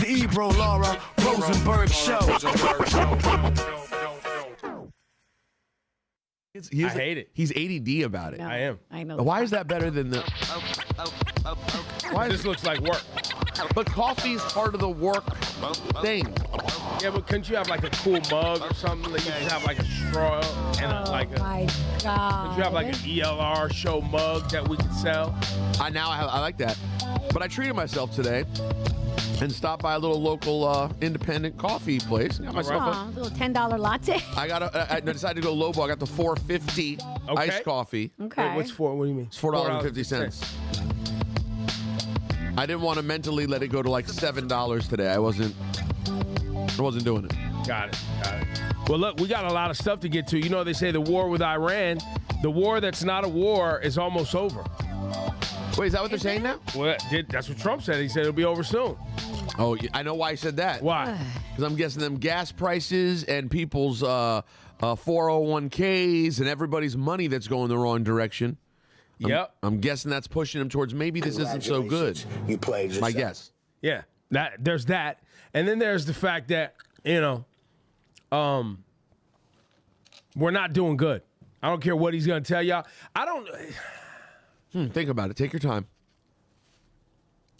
The Ebro Rosenberg Show. I hate it. He's ADD about it. No, I am. I know. Why is that better than the... Why this looks like work? But coffee is part of the work thing. Yeah, but couldn't you have like a cool mug or something? Like you could have like a straw and my God. Could you have like an ELR show mug that we could sell? I like that. But I treated myself today and stopped by a little local independent coffee place. Got myself a little $10 latte. I decided to go lowball. I got the $4.50 iced coffee. Okay. Wait, what's $4? What do you mean? It's $4.50. I didn't want to mentally let it go to like $7 today. I wasn't doing it. Got it. Well, look, we got a lot of stuff to get to. You know, they say the war with Iran, the war that's not a war is almost over. Wait, is that what they're saying now? Well, that's what Trump said. He said it'll be over soon. Oh, I know why he said that. Why? Because I'm guessing them gas prices and people's 401ks and everybody's money that's going the wrong direction. Yep. I'm guessing that's pushing him towards maybe this isn't so good. You played yourself. My guess. Yeah. There's that. And then there's the fact that, we're not doing good. I don't care what he's going to tell y'all. I don't... Think about it. Take your time.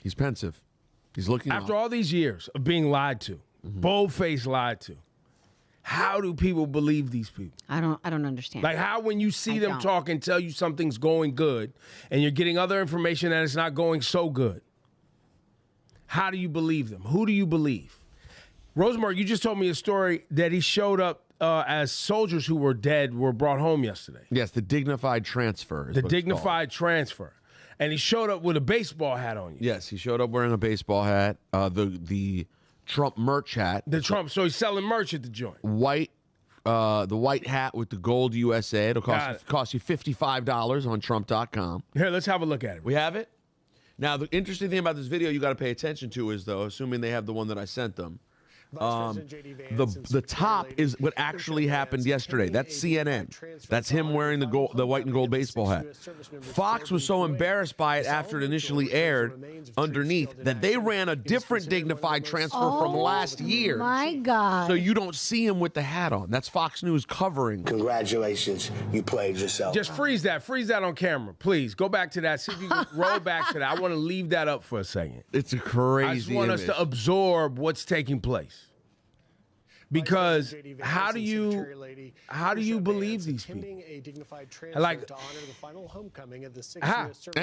He's pensive. He's looking After all these years of being lied to, bold-faced lied to, how do people believe these people? I don't understand. Like how when you see them talk and tell you something's going good and you're getting other information that it's not going so good, how do you believe them? Who do you believe? Rosenberg, you just told me a story that he showed up as soldiers who were dead were brought home yesterday. Yes, the dignified transfer. The dignified transfer. And he showed up with a baseball hat on you. Yes, he showed up wearing a baseball hat, the Trump merch hat. So he's selling merch at the joint. The white hat with the gold USA. It'll cost you $55 on Trump.com. Here, let's have a look at it. We have it? Now, the interesting thing about this video you got to pay attention to is, though, assuming they have the one that I sent them, the top is what actually happened yesterday. That's CNN. That's him wearing the white and gold baseball hat. Fox was so embarrassed by it after it initially aired underneath that they ran a different dignified transfer from last year. My God. So you don't see him with the hat on. That's Fox News covering. Congratulations, you played yourself. Just freeze that on camera, please. Go back to that. See if you can roll back to that. I want to leave that up for a second. It's a crazy I just want us to absorb what's taking place. Because how do you believe these people? Like,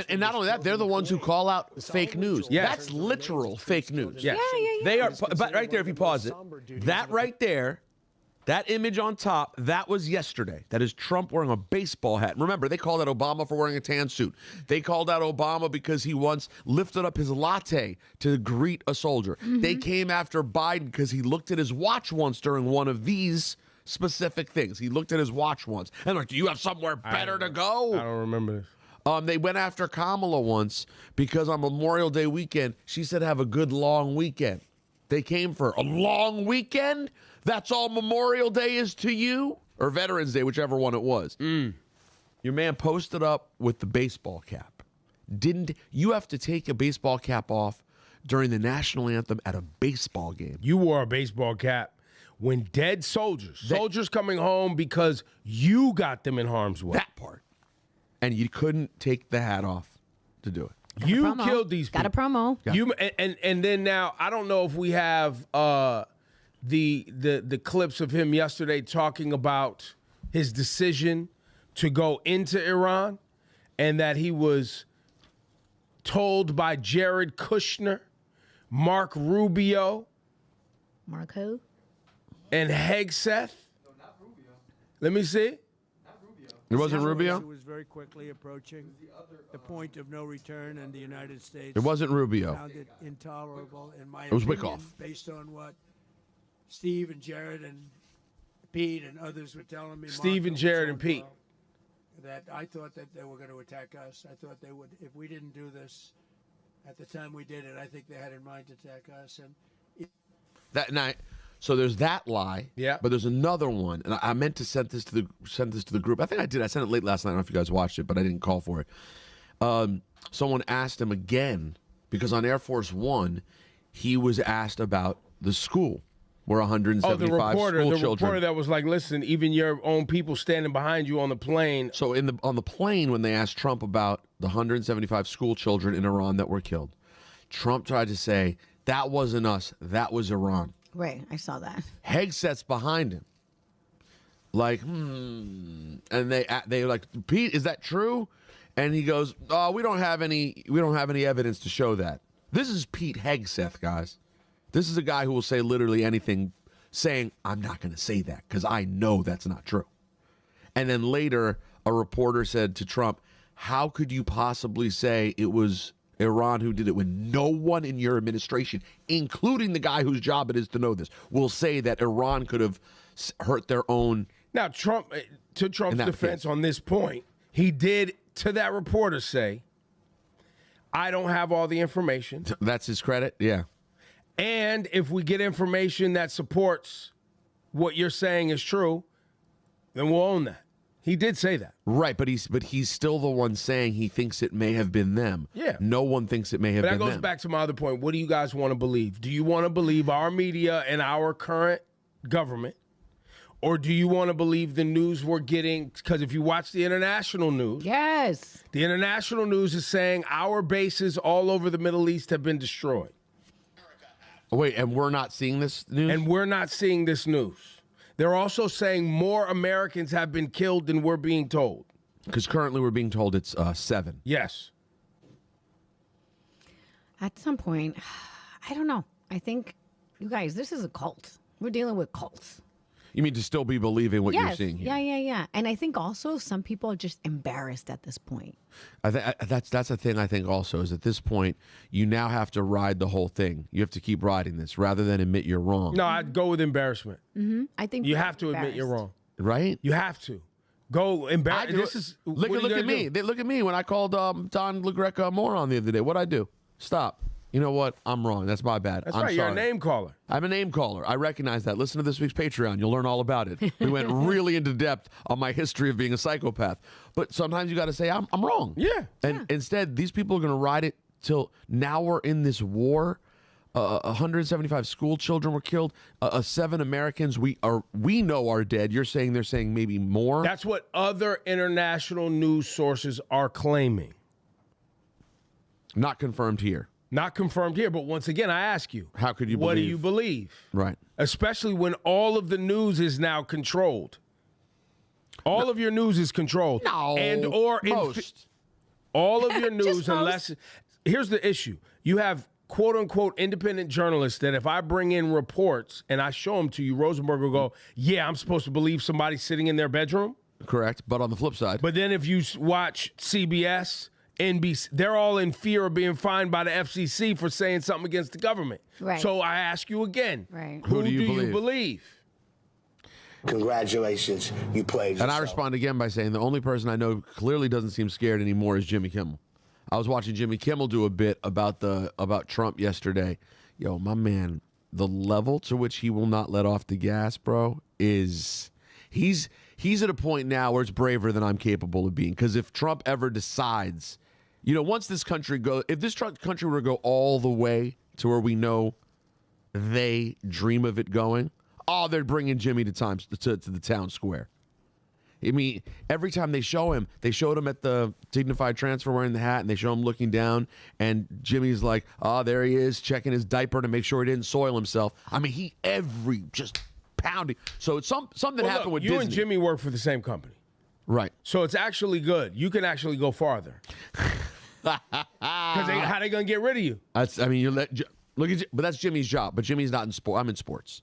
and not only that, they're the ones who call out fake news. Yes. That's literal fake news. Yes. Yeah. They are. But right there, if you pause it, that right there, that image on top, that was yesterday. That is Trump wearing a baseball hat. Remember, they called out Obama for wearing a tan suit. They called out Obama because he once lifted up his latte to greet a soldier. They came after Biden because he looked at his watch once during one of these specific things. He looked at his watch once. And like, do you have somewhere better to go? I don't remember this. They went after Kamala once because on Memorial Day weekend, she said have a good long weekend. They came for a long weekend? That's all Memorial Day is to you? Or Veterans Day, whichever one it was. Your man posted up with the baseball cap. You have to take a baseball cap off during the national anthem at a baseball game. You wore a baseball cap when dead soldiers coming home because you got them in harm's way. That part. And you couldn't take the hat off to do it. You killed these people. Got a promo. Yeah. You and then now I don't know if we have the clips of him yesterday talking about his decision to go into Iran and that he was told by Jared Kushner, Mark Rubio, Mark who? and Hegseth. No, not Rubio. Let me see. Not Rubio. It wasn't Rubio? It was very quickly approaching the point of no return, and the United States It wasn't Rubio. found it intolerable, in my It was opinion, Wickoff. based on what Steve and Jared and Pete and others were telling me. Steve and Jared and Pete. That I thought that they were going to attack us. I thought they would, if we didn't do this at the time we did it, I think they had in mind to attack us. And That night. So there's that lie. Yeah. But there's another one, and I meant to send this to the group. I think I did. I sent it late last night. I don't know if you guys watched it, but I didn't call for it. Someone asked him again because on Air Force One, he was asked about the school where 175 school children. The reporter that was like, listen, even your own people standing behind you on the plane. So on the plane, when they asked Trump about the 175 school children in Iran that were killed, Trump tried to say, that wasn't us, that was Iran. Right, I saw that. Hegseth's behind him. Like, and they like, Pete, is that true? And he goes, oh, we don't have any evidence to show that. This is Pete Hegseth, guys. This is a guy who will say literally anything, saying, I'm not going to say that because I know that's not true. And then later, a reporter said to Trump, how could you possibly say it was Iran who did it when no one in your administration, including the guy whose job it is to know this, will say that Iran could have hurt their own. Now, Trump, to Trump's defense on this point, he did to that reporter say, I don't have all the information. That's his credit? Yeah. And if we get information that supports what you're saying is true, then we'll own that. He did say that. Right, but he's still the one saying he thinks it may have been them. Yeah. No one thinks it may have been them. But that goes back to my other point. What do you guys want to believe? Do you want to believe our media and our current government? Or do you want to believe the news we're getting? Because if you watch the international news, yes, the international news is saying our bases all over the Middle East have been destroyed. Wait, and we're not seeing this news? And we're not seeing this news. They're also saying more Americans have been killed than we're being told. Because currently we're being told it's 7. Yes. At some point, I don't know. I think, you guys, this is a cult. We're dealing with cults. You mean to still be believing what you're Yes. seeing here? Yeah. And I think also some people are just embarrassed at this point. That's the thing I think also is at this point, you now have to ride the whole thing. You have to keep riding this rather than admit you're wrong. No, I'd go with embarrassment. I think You have to admit you're wrong. Right? You have to. Go embarrass. This is look at me. Look at me when I called Don LaGreca a moron the other day. What'd I do? Stop. You know what? I'm wrong. That's my bad. That's I'm right. sorry. You're a name caller. I'm a name caller. I recognize that. Listen to this week's Patreon. You'll learn all about it. We went really into depth on my history of being a psychopath. But sometimes you got to say, I'm wrong. Yeah. And instead, these people are going to ride it till now we're in this war. 175 school children were killed. 7 Americans we know are dead. You're saying they're saying maybe more? That's what other international news sources are claiming. Not confirmed here. Not confirmed here, but once again, I ask you, how could you what believe? do you believe? Right. Especially when all of the news is now controlled. All of your news is controlled. No. And or most. all of your news, Just unless here's the issue. You have quote unquote independent journalists that if I bring in reports and I show them to you, Rosenberg will go, yeah, I'm supposed to believe somebody sitting in their bedroom. Correct. But on the flip side. But then if you watch CBS, NBC, they're all in fear of being fined by the FCC for saying something against the government. Right. So I ask you again, right. Who do you believe? Congratulations, you played yourself. And I respond again by saying the only person I know clearly doesn't seem scared anymore is Jimmy Kimmel. I was watching Jimmy Kimmel do a bit about Trump yesterday. Yo, my man, the level to which he will not let off the gas, bro, is he's at a point now where it's braver than I'm capable of being. Because if Trump ever decides, once this country if this country were to go all the way to where we know they dream of it going, they're bringing Jimmy to the town square. I mean, every time they show him, they showed him at the dignified transfer wearing the hat, and they show him looking down, and Jimmy's like, there he is, checking his diaper to make sure he didn't soil himself. I mean, just pounding. So it's something happened with you Disney. and Jimmy work for the same company. Right. So it's actually good. You can actually go farther. Because how they going to get rid of you? But that's Jimmy's job. But Jimmy's not in sport. I'm in sports.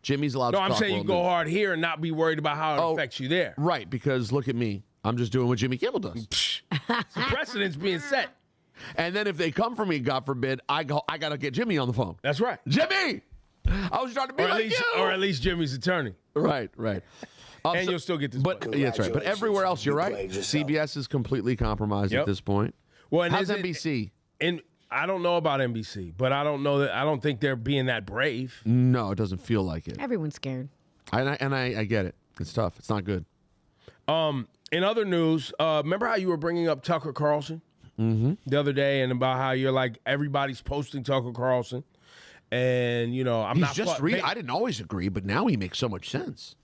Jimmy's allowed to talk. No, I'm saying you world go news. hard here and not be worried about how it affects you there. Right, because look at me. I'm just doing what Jimmy Kimmel does. The precedent's being set. And then if they come for me, God forbid, I got to get Jimmy on the phone. That's right. Jimmy! I was trying to be you. Or at least Jimmy's attorney. Right. And you'll still get this. But yeah, that's right. But everywhere else, you're right. CBS is completely compromised at this point. Well, and how's NBC? And I don't know about NBC, but I don't think they're being that brave. No, it doesn't feel like it. Everyone's scared. I get it. It's tough. It's not good. In other news, remember how you were bringing up Tucker Carlson the other day, and about how you're like everybody's posting Tucker Carlson, And, I'm not... I didn't always agree, but now he makes so much sense.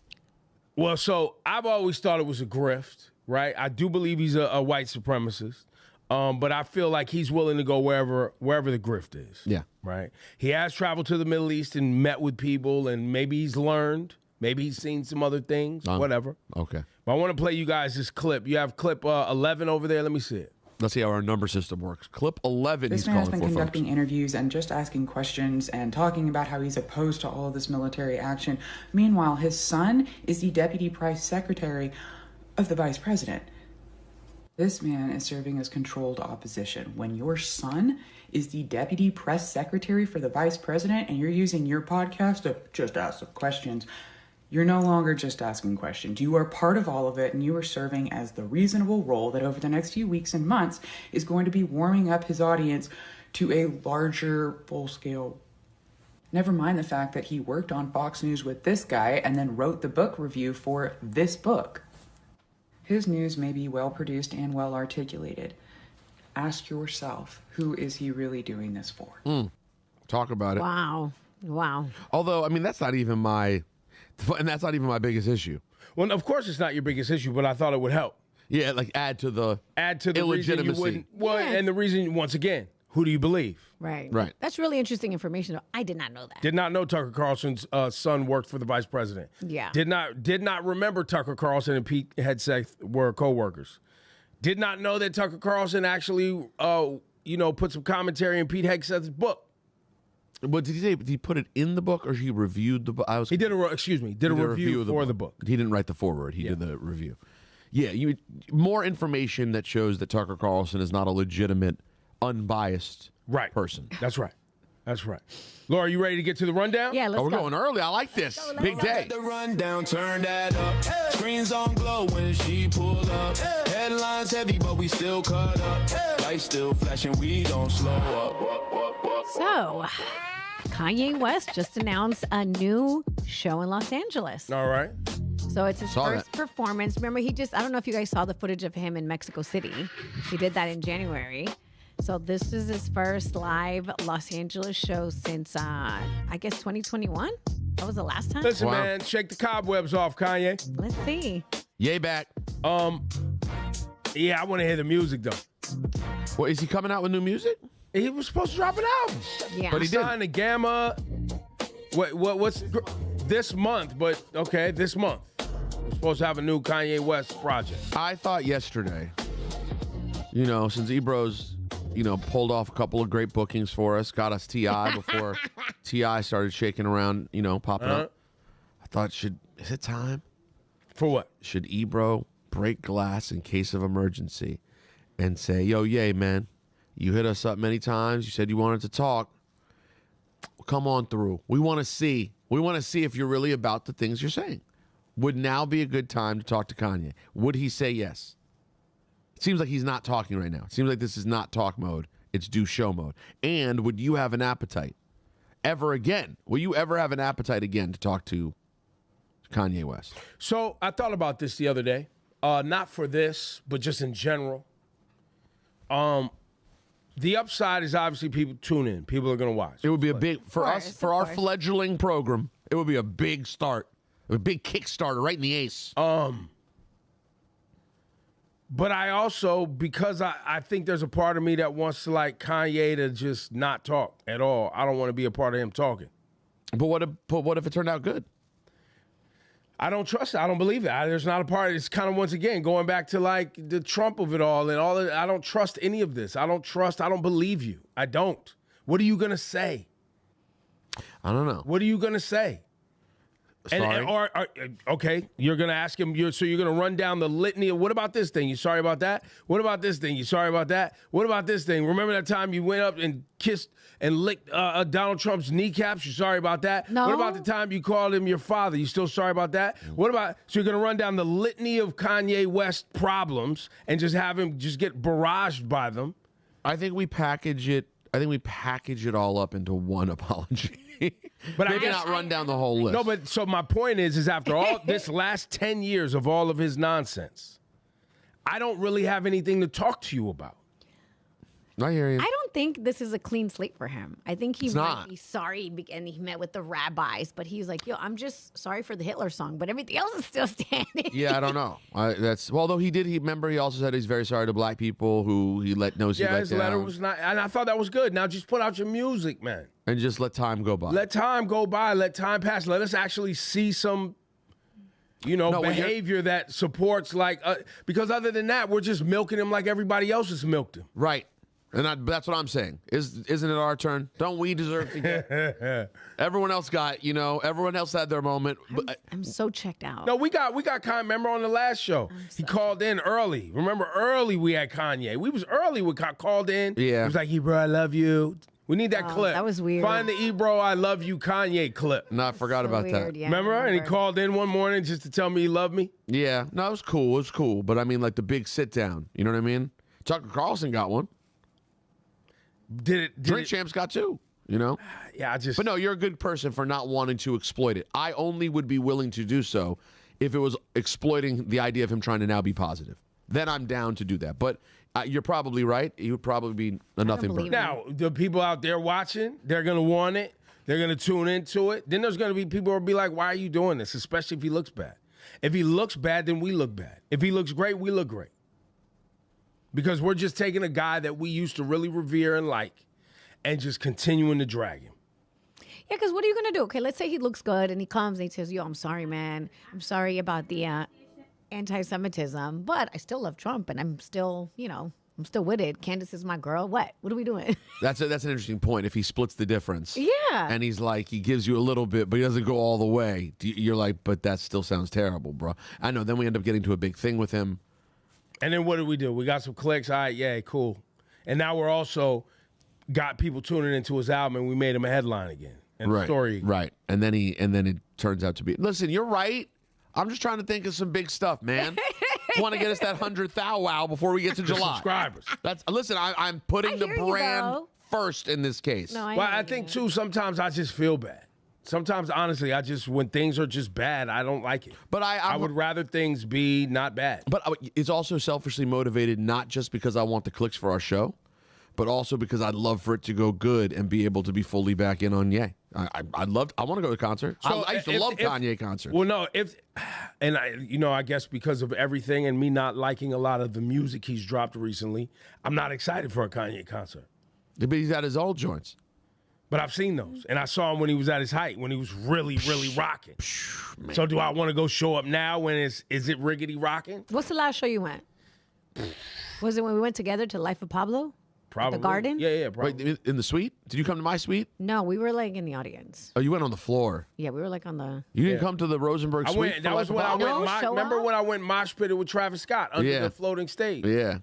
Well, so I've always thought it was a grift, right? I do believe he's a white supremacist, but I feel like he's willing to go wherever the grift is. Yeah. Right? He has traveled to the Middle East and met with people, and maybe he's learned. Maybe he's seen some other things, whatever. Okay. But I want to play you guys this clip. You have clip 11 over there. Let me see it. Let's see how our number system works. Clip 11. This man has been conducting interviews and just asking questions and talking about how he's opposed to all of this military action. Meanwhile, his son is the deputy press secretary of the vice president. This man is serving as controlled opposition. When your son is the deputy press secretary for the vice president and you're using your podcast to just ask some questions, you're no longer just asking questions. You are part of all of it, and you are serving as the reasonable role that over the next few weeks and months is going to be warming up his audience to a larger, full-scale. Never mind the fact that he worked on Fox News with this guy and then wrote the book review for this book. His news may be well-produced and well-articulated. Ask yourself, who is he really doing this for? Talk about it. Wow. Although, I mean, that's not even my biggest issue. Well, of course it's not your biggest issue, but I thought it would help. Yeah, like add to the reason you wouldn't. Well, Yes. And the reason, once again, who do you believe? Right. Right. That's really interesting information. I did not know that. Did not know Tucker Carlson's son worked for the vice president. Yeah. Did not remember Tucker Carlson and Pete Hegseth were co-workers. Did not know that Tucker Carlson actually, put some commentary in Pete Hegseth's book. What did he say? Did he put it in the book, or he reviewed the book? He did a review for the book. He didn't write the foreword. He did the review. Yeah, more information that shows that Tucker Carlson is not a legitimate, unbiased person. That's right. Laura, you ready to get to the rundown? Yeah, let's we're go. going early. I like this. Big day. The rundown, turn that up. Screens on glow when she pull up. Headlines heavy, but we still cut up. Lights still flashing, we don't slow up. So, Kanye West just announced a new show in Los Angeles. All right. So it's his first performance. Remember, I don't know if you guys saw the footage of him in Mexico City. He did that in January. So this is his first live Los Angeles show since, I guess, 2021? That was the last time? Listen, man, shake the cobwebs off, Kanye. Let's see. Yay back. Yeah, I want to hear the music, though. Well, is he coming out with new music? He was supposed to drop an album. Yeah. But he signed to Gamma. What's this month? But okay, this month. We're supposed to have a new Kanye West project. I thought yesterday, since Ebro's, pulled off a couple of great bookings for us, got us T.I. before T.I. started shaking around, popping up. I thought, is it time? For what? Should Ebro break glass in case of emergency and say, yo, yay, man. You hit us up many times. You said you wanted to talk. Come on through. We want to see. We want to see if you're really about the things you're saying. Would now be a good time to talk to Kanye? Would he say yes? It seems like he's not talking right now. It seems like this is not talk mode. It's do show mode. And would you have an appetite ever again? Will you ever have an appetite again to talk to Kanye West? So I thought about this the other day. Not for this, but just in general. The upside is obviously people tune in. People are going to watch. It would be a big, for us, for our course. fledgling program, it would be a big start. A big Kickstarter right in the ace. But I also, because I think there's a part of me that wants to like Kanye to just not talk at all. I don't want to be a part of him talking. But what if it turned out good? I don't trust it. I don't believe it. There's not a part. It's kind of, once again, going back to like the Trump of it all and all that. I don't trust any of this. I don't believe you. I don't. What are you going to say? I don't know. What are you going to say? Sorry. Okay, you're going to ask him, so you're going to run down the litany of, what about this thing? You sorry about that? What about this thing? You sorry about that? What about this thing? Remember that time you went up and kissed and licked Donald Trump's kneecaps? You sorry about that? No. What about the time you called him your father? You still sorry about that? What about, so you're going to run down the litany of Kanye West problems and just have him just get barraged by them? I think we package it all up into one apology. But Maybe not run down the whole list. No, but so my point is after all this last 10 years of all of his nonsense, I don't really have anything to talk to you about. I hear you. I don't don't think this is a clean slate for him. I think he might not. be sorry and he met with the rabbis, but he's like, yo, I'm just sorry for the Hitler song, but everything else is still standing. Yeah, I don't know. Although he also said he's very sorry to black people who he knows he let down. His letter was not, and I thought that was good. Now just put out your music, man. And just let time go by. Let time go by. Let time pass. Let us actually see some, behavior that supports because other than that, we're just milking him like everybody else has milked him. Right. And that's what I'm saying. Isn't it our turn? Don't we deserve to get? Everyone else everyone else had their moment. I'm so checked out. No, we got Kanye. Remember on the last show, he called in early. Remember early we had Kanye. We was early. We called in. Yeah. He was like, Ebro, I love you. We need that clip. That was weird. Find the Ebro, I love you Kanye clip. No, I forgot about that. Yeah, remember? And he called in one morning just to tell me he loved me. Yeah. No, it was cool. It was cool. But I mean, like the big sit down. You know what I mean? Tucker Carlson got one. Drink Champs got two. Yeah, But no, you're a good person for not wanting to exploit it. I only would be willing to do so if it was exploiting the idea of him trying to now be positive. Then I'm down to do that. But you're probably right. He would probably be a nothing burger. Now, the people out there watching, they're going to want it. They're going to tune into it. Then there's going to be people who will be like, why are you doing this? Especially if he looks bad. If he looks bad, then we look bad. If he looks great, we look great. Because we're just taking a guy that we used to really revere and like and just continuing to drag him. Yeah, because what are you going to do? Okay, let's say he looks good and he comes and he says, yo, I'm sorry, man. I'm sorry about the anti-Semitism, but I still love Trump and I'm still, I'm still with it. Candace is my girl. What are we doing? That's an interesting point. If he splits the difference. Yeah. And he's like, he gives you a little bit, but he doesn't go all the way. You're like, but that still sounds terrible, bro. I know. Then we end up getting to a big thing with him. And then what do? We got some clicks. All right, yeah, cool. And now we're also got people tuning into his album, and we made him a headline again. And right, story again. Right. And then it turns out to be. Listen, you're right. I'm just trying to think of some big stuff, man. Want to get us that 100th wow before we get to July. Subscribers. Listen. I'm putting the brand first in this case. No, I think too. Sometimes I just feel bad. Sometimes, honestly, when things are just bad, I don't like it. But I would rather things be not bad. But it's also selfishly motivated, not just because I want the clicks for our show, but also because I'd love for it to go good and be able to be fully back in on Ye. I want to go to the concert. So I used to love Kanye concerts. Well, no, I guess because of everything and me not liking a lot of the music he's dropped recently, I'm not excited for a Kanye concert. But he's at his old joints. But I've seen those, and I saw him when he was at his height, when he was really, really rocking. Man. So do I want to go show up now when is it riggedy rocking? What's the last show you went? Was it when we went together to Life of Pablo? Probably. At the Garden? Yeah, probably. Wait, in the suite? Did you come to my suite? No, we were like in the audience. Oh, you went on the floor. Yeah, we were like on the... You didn't come to the Rosenberg suite? That was when I went. Remember when I went mosh pitted with Travis Scott under the floating stage? Yeah.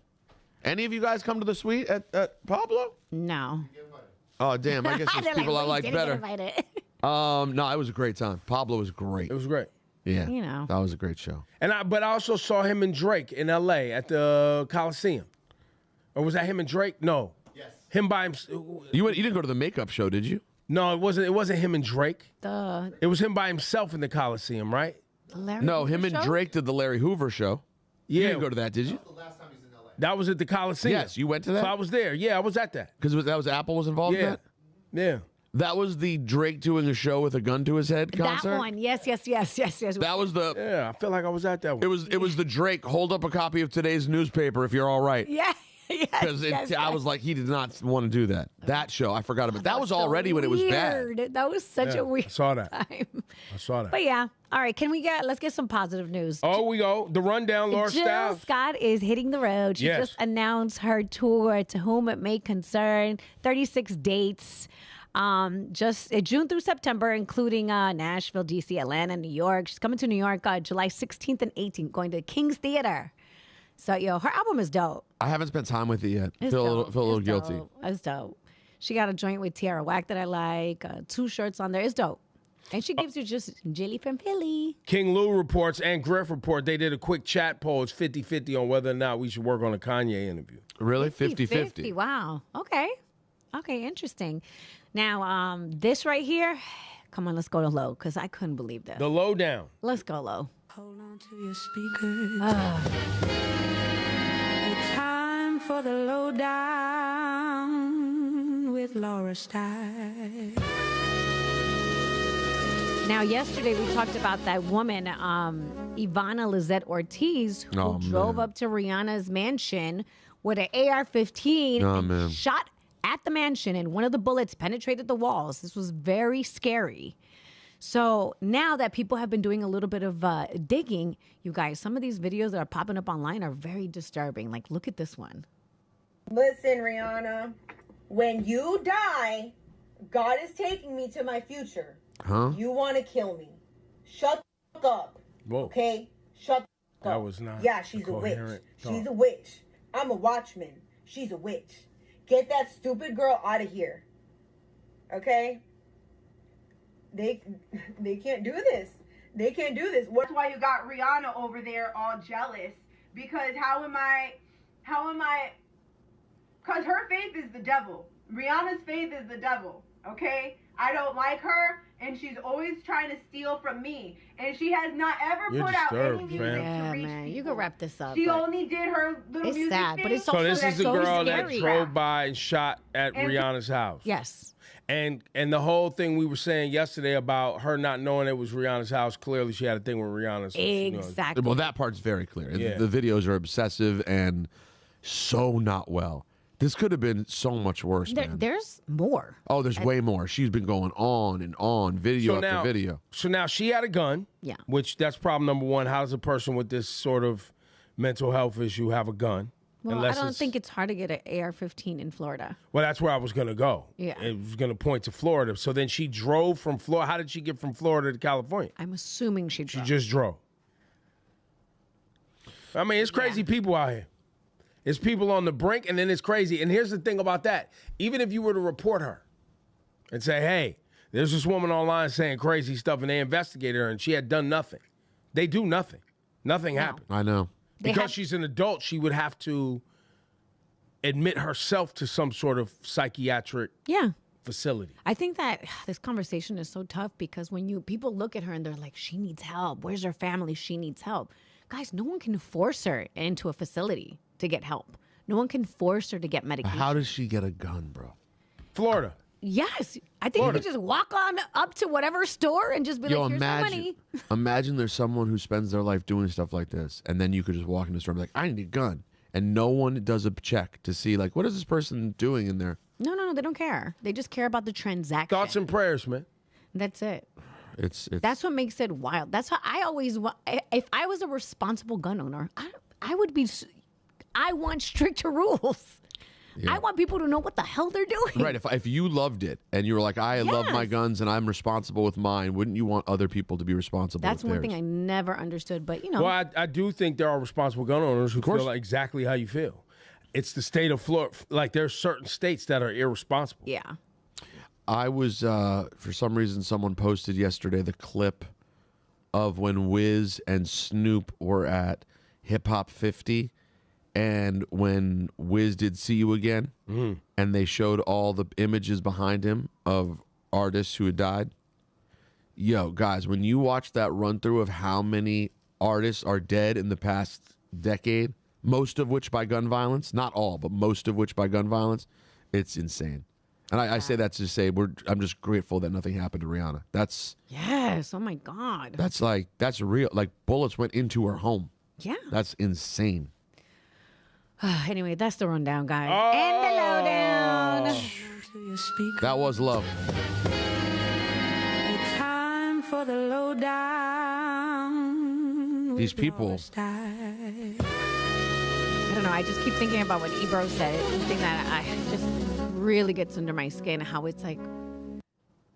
Any of you guys come to the suite at Pablo? No. Oh, damn. I guess there's people I like better. No, it was a great time. Pablo was great. It was great. Yeah. That was a great show. But I also saw him and Drake in L.A. at the Coliseum. Or was that him and Drake? No. Yes. Him by himself. You didn't go to the makeup show, did you? No, it wasn't. It wasn't him and Drake. Duh. It was him by himself in the Coliseum, right? No, him and Drake did the Larry Hoover show. Yeah. You didn't go to that, did you? That was the last time he was in LA. That was at the Coliseum. Yes, you went to that? So I was there. Yeah, I was at that. Because that was Apple was involved in that? Yeah. That was the Drake doing a show with a gun to his head concert? That one. Yes. That was the... Yeah, I feel like I was at that one. It was the Drake, hold up a copy of today's newspaper if you're all right. Yeah. Because I was like, he did not want to do that. That show, I forgot about. That was already when it was bad. That was such a weird I saw that. time. I saw that. But yeah. All right. Let's get some positive news. Oh, we go. The rundown, Laura Jill Stylez. Scott is hitting the road. She just announced her tour, To Whom It May Concern, 36 dates. Just June through September, including Nashville, D.C., Atlanta, New York. She's coming to New York July 16th and 18th, going to King's Theater. So, her album is dope. I haven't spent time with it yet. Feel a little guilty. It's dope. She got a joint with Tierra Whack that I like. 2 shirts on there. It's dope. And she gives you just Jilly from Philly. King Lou reports and Griff report. They did a quick chat poll. It's 50-50 on whether or not we should work on a Kanye interview. Really? 50-50. Wow. Okay, interesting. Now, this right here, come on, let's go to low, because I couldn't believe this. The Lowdown. Let's go low. Hold on to your speakers. It's time for the lowdown. with Laura Stylez. Now, yesterday we talked about that woman, Ivana Lizette Ortiz, who drove up to Rihanna's mansion with an AR-15 and shot at the mansion, and one of the bullets penetrated the walls. This was very scary. So now that people have been doing a little bit of digging, you guys, some of these videos that are popping up online are very disturbing. Like, look at this one. Listen, Rihanna, when you die, God is taking me to my future. Huh? You want to kill me. Shut the fuck up. Whoa. Okay? Shut the fuck up. That was not Yeah, she's a witch. thought. She's a witch. I'm a watchman. She's a witch. Get that stupid girl out of here. Okay? They can't do this. They can't do this. That's why you got Rihanna over there all jealous. Because how am I, because her faith is the devil. Rihanna's faith is the devil. Okay? I don't like her, and she's always trying to steal from me. And she has not ever put out any music to reach people. You can wrap this up. She only did her little music sad, thing. but it's So this is the girl that scary. drove by and shot at Rihanna's house. Yes. And the whole thing we were saying yesterday about her not knowing it was Rihanna's house, clearly she had a thing with Rihanna's. Exactly. Well, that part's very clear. Yeah. The videos are obsessive and so not well. This could have been so much worse, man. There's more. Oh, there's way more. She's been going on and on, video after video. So now she had a gun. Yeah. Which that's problem number one. How does a person with this sort of mental health issue have a gun? Well, I don't think it's hard to get an AR-15 in Florida. Well, that's where I was going to go. Yeah. It was going to point to Florida. So then she drove from Florida. How did she get from Florida to California? I'm assuming she drove. She just drove. I mean, it's crazy people out here. It's people on the brink, and then it's crazy. And here's the thing about that. Even if you were to report her and say, hey, there's this woman online saying crazy stuff, and they investigated her, and she had done nothing. They do nothing. Nothing happened. I know. Because she's an adult, she would have to admit herself to some sort of psychiatric facility. I think that this conversation is so tough because when people look at her and they're like, she needs help. Where's her family? She needs help. Guys, no one can force her into a facility to get help. No one can force her to get medication. How does she get a gun, bro? Florida. Yes. I think you could just walk on up to whatever store and just be like, here's my money. Imagine there's someone who spends their life doing stuff like this, and then you could just walk in the store and be like, I need a gun. And no one does a check to see, like, what is this person doing in there? No, they don't care. They just care about the transaction. Thoughts and prayers, man. That's it. It's That's what makes it wild. That's how I always want. If I was a responsible gun owner, I would be. I want stricter rules. Yeah. I want people to know what the hell they're doing. Right. If you loved it and you were like, I love my guns and I'm responsible with mine, wouldn't you want other people to be responsible That's with one theirs? thing I never understood. But, you know. Well, I do think there are responsible gun owners who feel like exactly how you feel. It's the state of Florida. Like, there's certain states that are irresponsible. Yeah. I was, for some reason, someone posted yesterday the clip of when Wiz and Snoop were at Hip Hop 50. And when Wiz did See You Again, and they showed all the images behind him of artists who had died. Yo, guys, when you watch that run through of how many artists are dead in the past decade, most of which by gun violence, not all, but most of which by gun violence, it's insane. And I say that to say I'm just grateful that nothing happened to Rihanna. Yes. Oh my God. That's real. Like, bullets went into her home. Yeah. That's insane. Anyway, that's the rundown, guys. And the lowdown. That was love. Time for the lowdown. These people. I don't know. I just keep thinking about what Ebro said. It's something that I just really gets under my skin. How it's like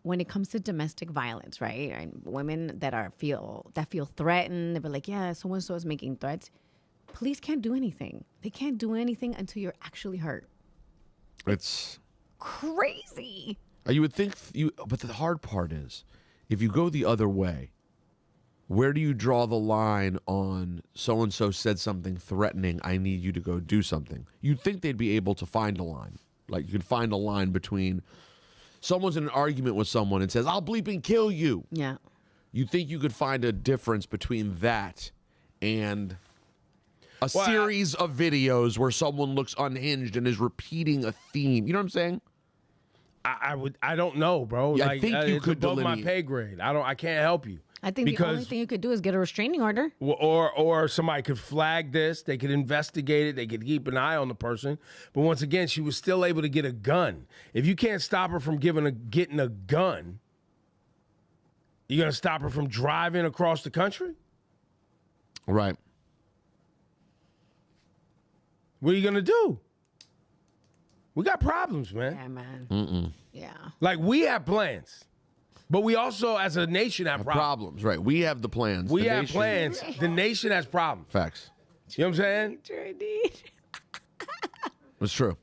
when it comes to domestic violence, right? And women that feel threatened, they'll be like, yeah, so and so is making threats. Police can't do anything. They can't do anything until you're actually hurt. It's crazy. You would think but the hard part is, if you go the other way, where do you draw the line on so-and-so said something threatening, I need you to go do something? You'd think they'd be able to find a line. Like, you could find a line between someone's in an argument with someone and says, I'll bleeping kill you. Yeah. You'd think you could find a difference between that and a series of videos where someone looks unhinged and is repeating a theme. You know what I'm saying? I don't know, bro. Yeah, like, I think you it's could above my delineate. pay grade. I can't help you. I think the only thing you could do is get a restraining order. Or somebody could flag this. They could investigate it. They could keep an eye on the person. But once again, she was still able to get a gun. If you can't stop her from getting a gun, you're gonna stop her from driving across the country? Right. What are you gonna do? We got problems, man. Yeah, man. Yeah. Like, we have plans, but we also, as a nation, have problems. Right. We have the plans. We The have nation- plans. The nation has problems. Facts. You know what I'm saying? Sure indeed. It's true.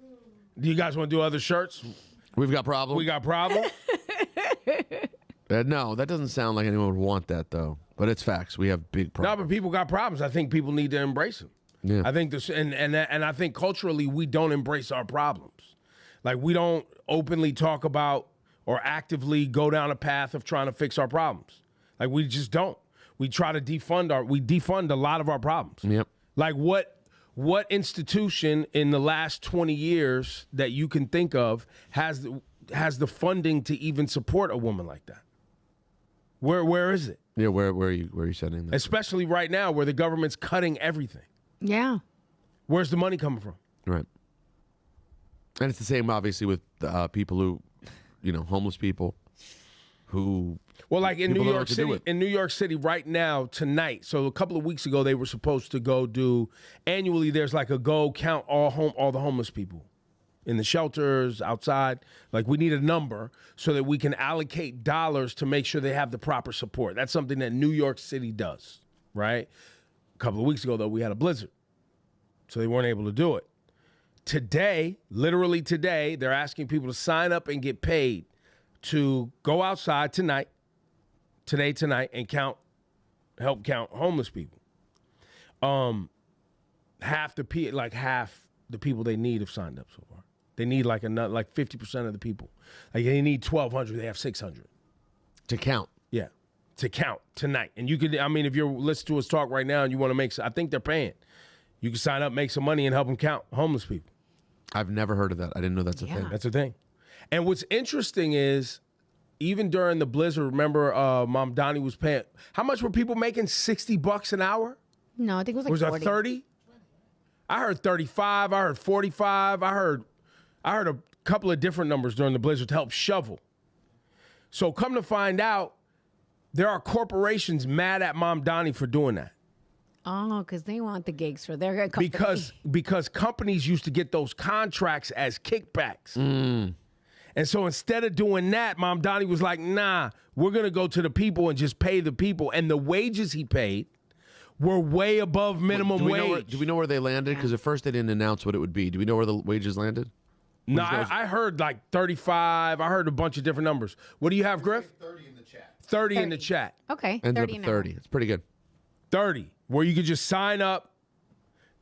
Do you guys want to do other shirts? We've got problems. We got problems. No, that doesn't sound like anyone would want that, though. But it's facts. We have big No, problems. but people got problems. I think people need to embrace them. Yeah. I think this, and I think culturally we don't embrace our problems. Like, we don't openly talk about or actively go down a path of trying to fix our problems. Like, we just don't. We try to defund a lot of our problems. Yep. Like, what institution in the last 20 years that you can think of has the funding to even support a woman like that? Where is it? Yeah, where are you sending that? Especially right now where the government's cutting everything. Yeah. Where's the money coming from? Right. And it's the same, obviously, with people who, homeless people who. Well, like in people New don't know York what to do City, with. in New York City right now, tonight. So a couple of weeks ago, they were supposed to go do annually. There's like a go count all the homeless people in the shelters outside. Like, we need a number so that we can allocate dollars to make sure they have the proper support. That's something that New York City does, right? A couple of weeks ago, though, we had a blizzard, so they weren't able to do it. Today, literally today, they're asking people to sign up and get paid to go outside tonight, and help count homeless people. Half the people they need have signed up so far. They need like 50% of the people. Like, they need 1,200. They have 600 To count. Yeah, to count tonight. And you could, if you're listening to us talk right now and you want to make, I think they're paying. You can sign up, make some money, and help them count homeless people. I've never heard of that. I didn't know that's a thing. That's a thing. And what's interesting is, even during the blizzard, remember Mamdani was paying, how much were people making? $60 an hour? No, I think it was like Was 40. it 30? I heard 35. I heard 45. I heard a couple of different numbers during the blizzard to help shovel. So come to find out, there are corporations mad at Mamdani for doing that. Oh, because they want the gigs for their company. Because companies used to get those contracts as kickbacks. And so instead of doing that, Mamdani was like, nah, we're going to go to the people and just pay the people. And the wages he paid were way above minimum wage. Do we know where they landed? Because at first they didn't announce what it would be. Do we know where the wages landed? No, I heard like 35. I heard a bunch of different numbers. What do you have, Griff? 30 in the chat. 30 in the chat. Okay, Ended 30 up an at 30. hour. It's pretty good. 30, where you could just sign up.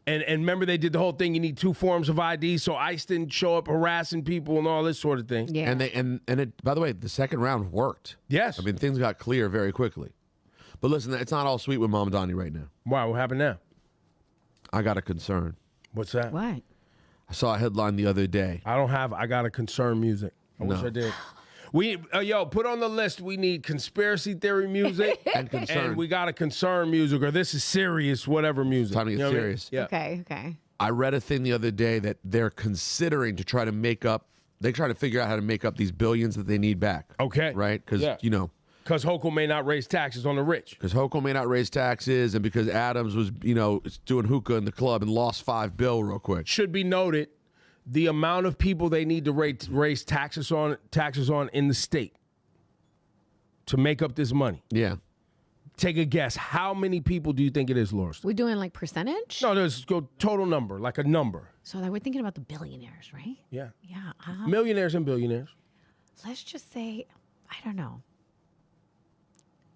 And remember, they did the whole thing. You need 2 forms of ID, so ICE didn't show up harassing people and all this sort of thing. Yeah. And it, by the way, the second round worked. Yes. I mean, things got clear very quickly. But listen, it's not all sweet with Mamdani right now. Wow, what happened now? I got a concern. What's that? What? I saw a headline the other day. I got a concern music. I wish I did. We put on the list. We need conspiracy theory music And concern. and we got a concern music, or this is serious, whatever music. Time to get You know what I mean? serious. Yeah. Okay. I read a thing the other day that they're considering to try to figure out how to make up these billions that they need back. Okay. Right? Because, Because Hochul may not raise taxes on the rich. Because Hochul may not raise taxes, and because Adams was, doing hookah in the club and lost $5 billion real quick. Should be noted, the amount of people they need to raise taxes on in the state to make up this money. Yeah. Take a guess. How many people do you think it is, Laura? We're doing like percentage? No, there's go total number, like a number. So that we're thinking about the billionaires, right? Yeah. Yeah. Millionaires and billionaires. Let's just say, I don't know.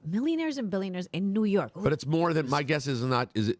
Millionaires and billionaires in New York. But it's more than, my guess is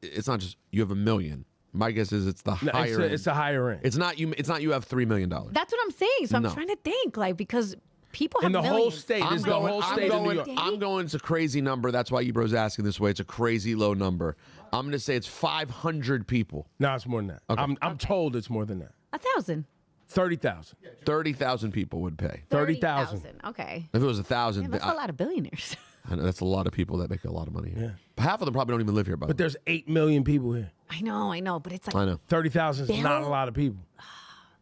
it's not just you have $1 million. My guess is it's the higher end. It's the higher end. It's not you have $3 million. That's what I'm saying. So I'm trying to think, because people have in the millions. whole state. This is the whole state of New York. I'm going to a crazy number. That's why Ebro's asking this way. It's a crazy low number. I'm going to say it's 500 people. No, it's more than that. Okay. I'm told it's more than that. 1,000. 30,000. 30,000 people would pay. 30,000. Okay. If it was 1,000, Yeah, that's a lot of billionaires. I know that's a lot of people that make a lot of money here. Yeah. Half of them probably don't even live here, by the way. But there's 8 million people here. I know, but it's like I know. 30,000 is not a lot of people.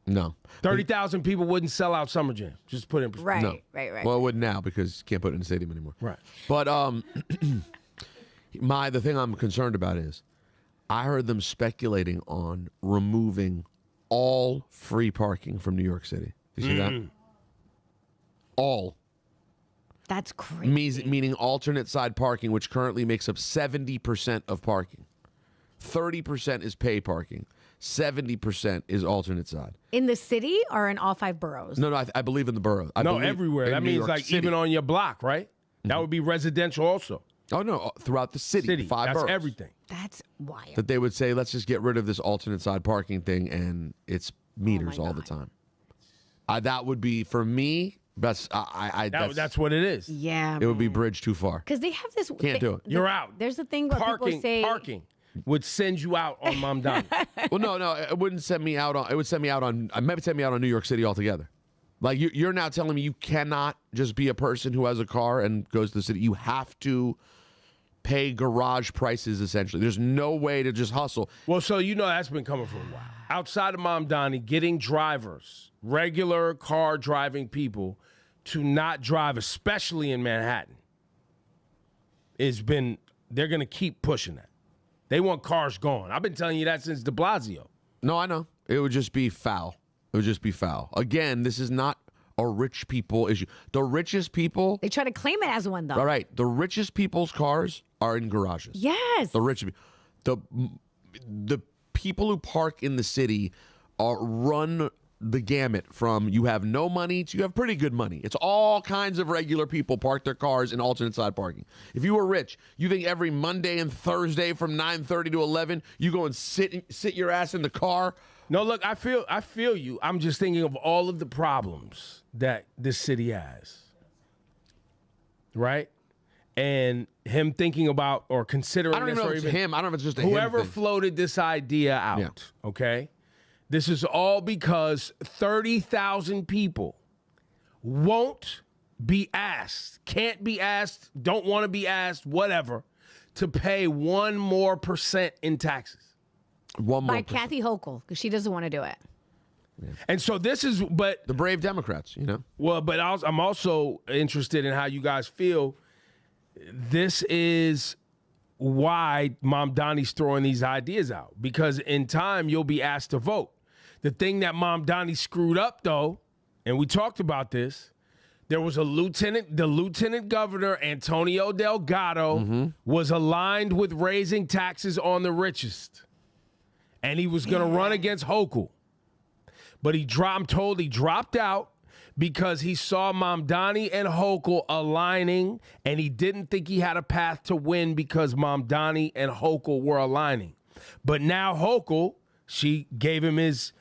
No. 30,000 people wouldn't sell out Summer Jam. Just put it in perspective. Right. Well, it wouldn't now because you can't put it in the stadium anymore. Right. But the thing I'm concerned about is I heard them speculating on removing all free parking from New York City. You see that? All. That's crazy. Meaning alternate side parking, which currently makes up 70% of parking. 30% is pay parking. 70% is alternate side. In the city or in all 5 boroughs? No, I believe in the borough. Everywhere. That means like even on your block, right? That would be residential also. Oh, no, throughout the city. 5 That's boroughs. everything. That's wild. That they would say, let's just get rid of this alternate side parking thing, and it's meters all the time. That would be, for me, that's what it is. Yeah, it would be bridge too far. Because they have this. Can't do it. You're out. There's a thing where people say parking would send you out on Mamdani. Well, no, it wouldn't send me out on. It would send me out on. I might send me out on New York City altogether. Like you're now telling me you cannot just be a person who has a car and goes to the city. You have to pay garage prices essentially. There's no way to just hustle. Well, so that's been coming for a while. Outside of Mamdani, getting drivers, regular car driving people, to not drive, especially in Manhattan, they're going to keep pushing that. They want cars gone. I've been telling you that since de Blasio. No, I know. It would just be foul. It would just be foul. Again, this is not a rich people issue. The richest people... They try to claim it as one, though. All right. The richest people's cars are in garages. Yes. The rich people. The people who park in the city run the gamut from you have no money to you have pretty good money. It's all kinds of regular people park their cars in alternate side parking. If you were rich, you think every Monday and Thursday from 9:30 to 11, you go and sit your ass in the car? No, look, I feel you. I'm just thinking of all of the problems that this city has. Right? And him thinking about or considering I don't even know if it's him. I don't know if it's just a whoever him thing. floated this idea out, okay? This is all because 30,000 people won't be asked, can't be asked, don't want to be asked, whatever, to pay 1% more in taxes. 1% more. By Kathy Hochul, because she doesn't want to do it. Yeah. And so this is, but the brave Democrats, Well, but I'm also interested in how you guys feel. This is why Mamdani's throwing these ideas out, because in time you'll be asked to vote. The thing that Mamdani screwed up, though, and we talked about this, there was the lieutenant governor, Antonio Delgado, was aligned with raising taxes on the richest. And he was going to run against Hochul. But I'm told he dropped out because he saw Mamdani and Hochul aligning, and he didn't think he had a path to win because Mamdani and Hochul were aligning. But now Hochul, she gave him his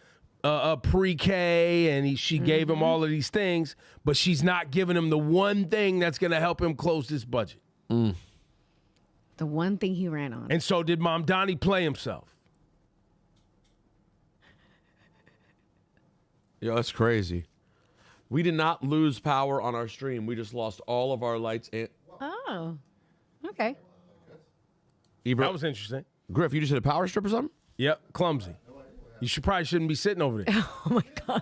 pre-K, and she gave him all of these things, but she's not giving him the one thing that's going to help him close this budget. The one thing he ran on. And so did Mamdani play himself? Yeah, that's crazy. We did not lose power on our stream. We just lost all of our lights. Oh, okay. Ebro, that was interesting. Griff, you just hit a power strip or something? Yep, clumsy. You shouldn't be sitting over there. Oh, my God.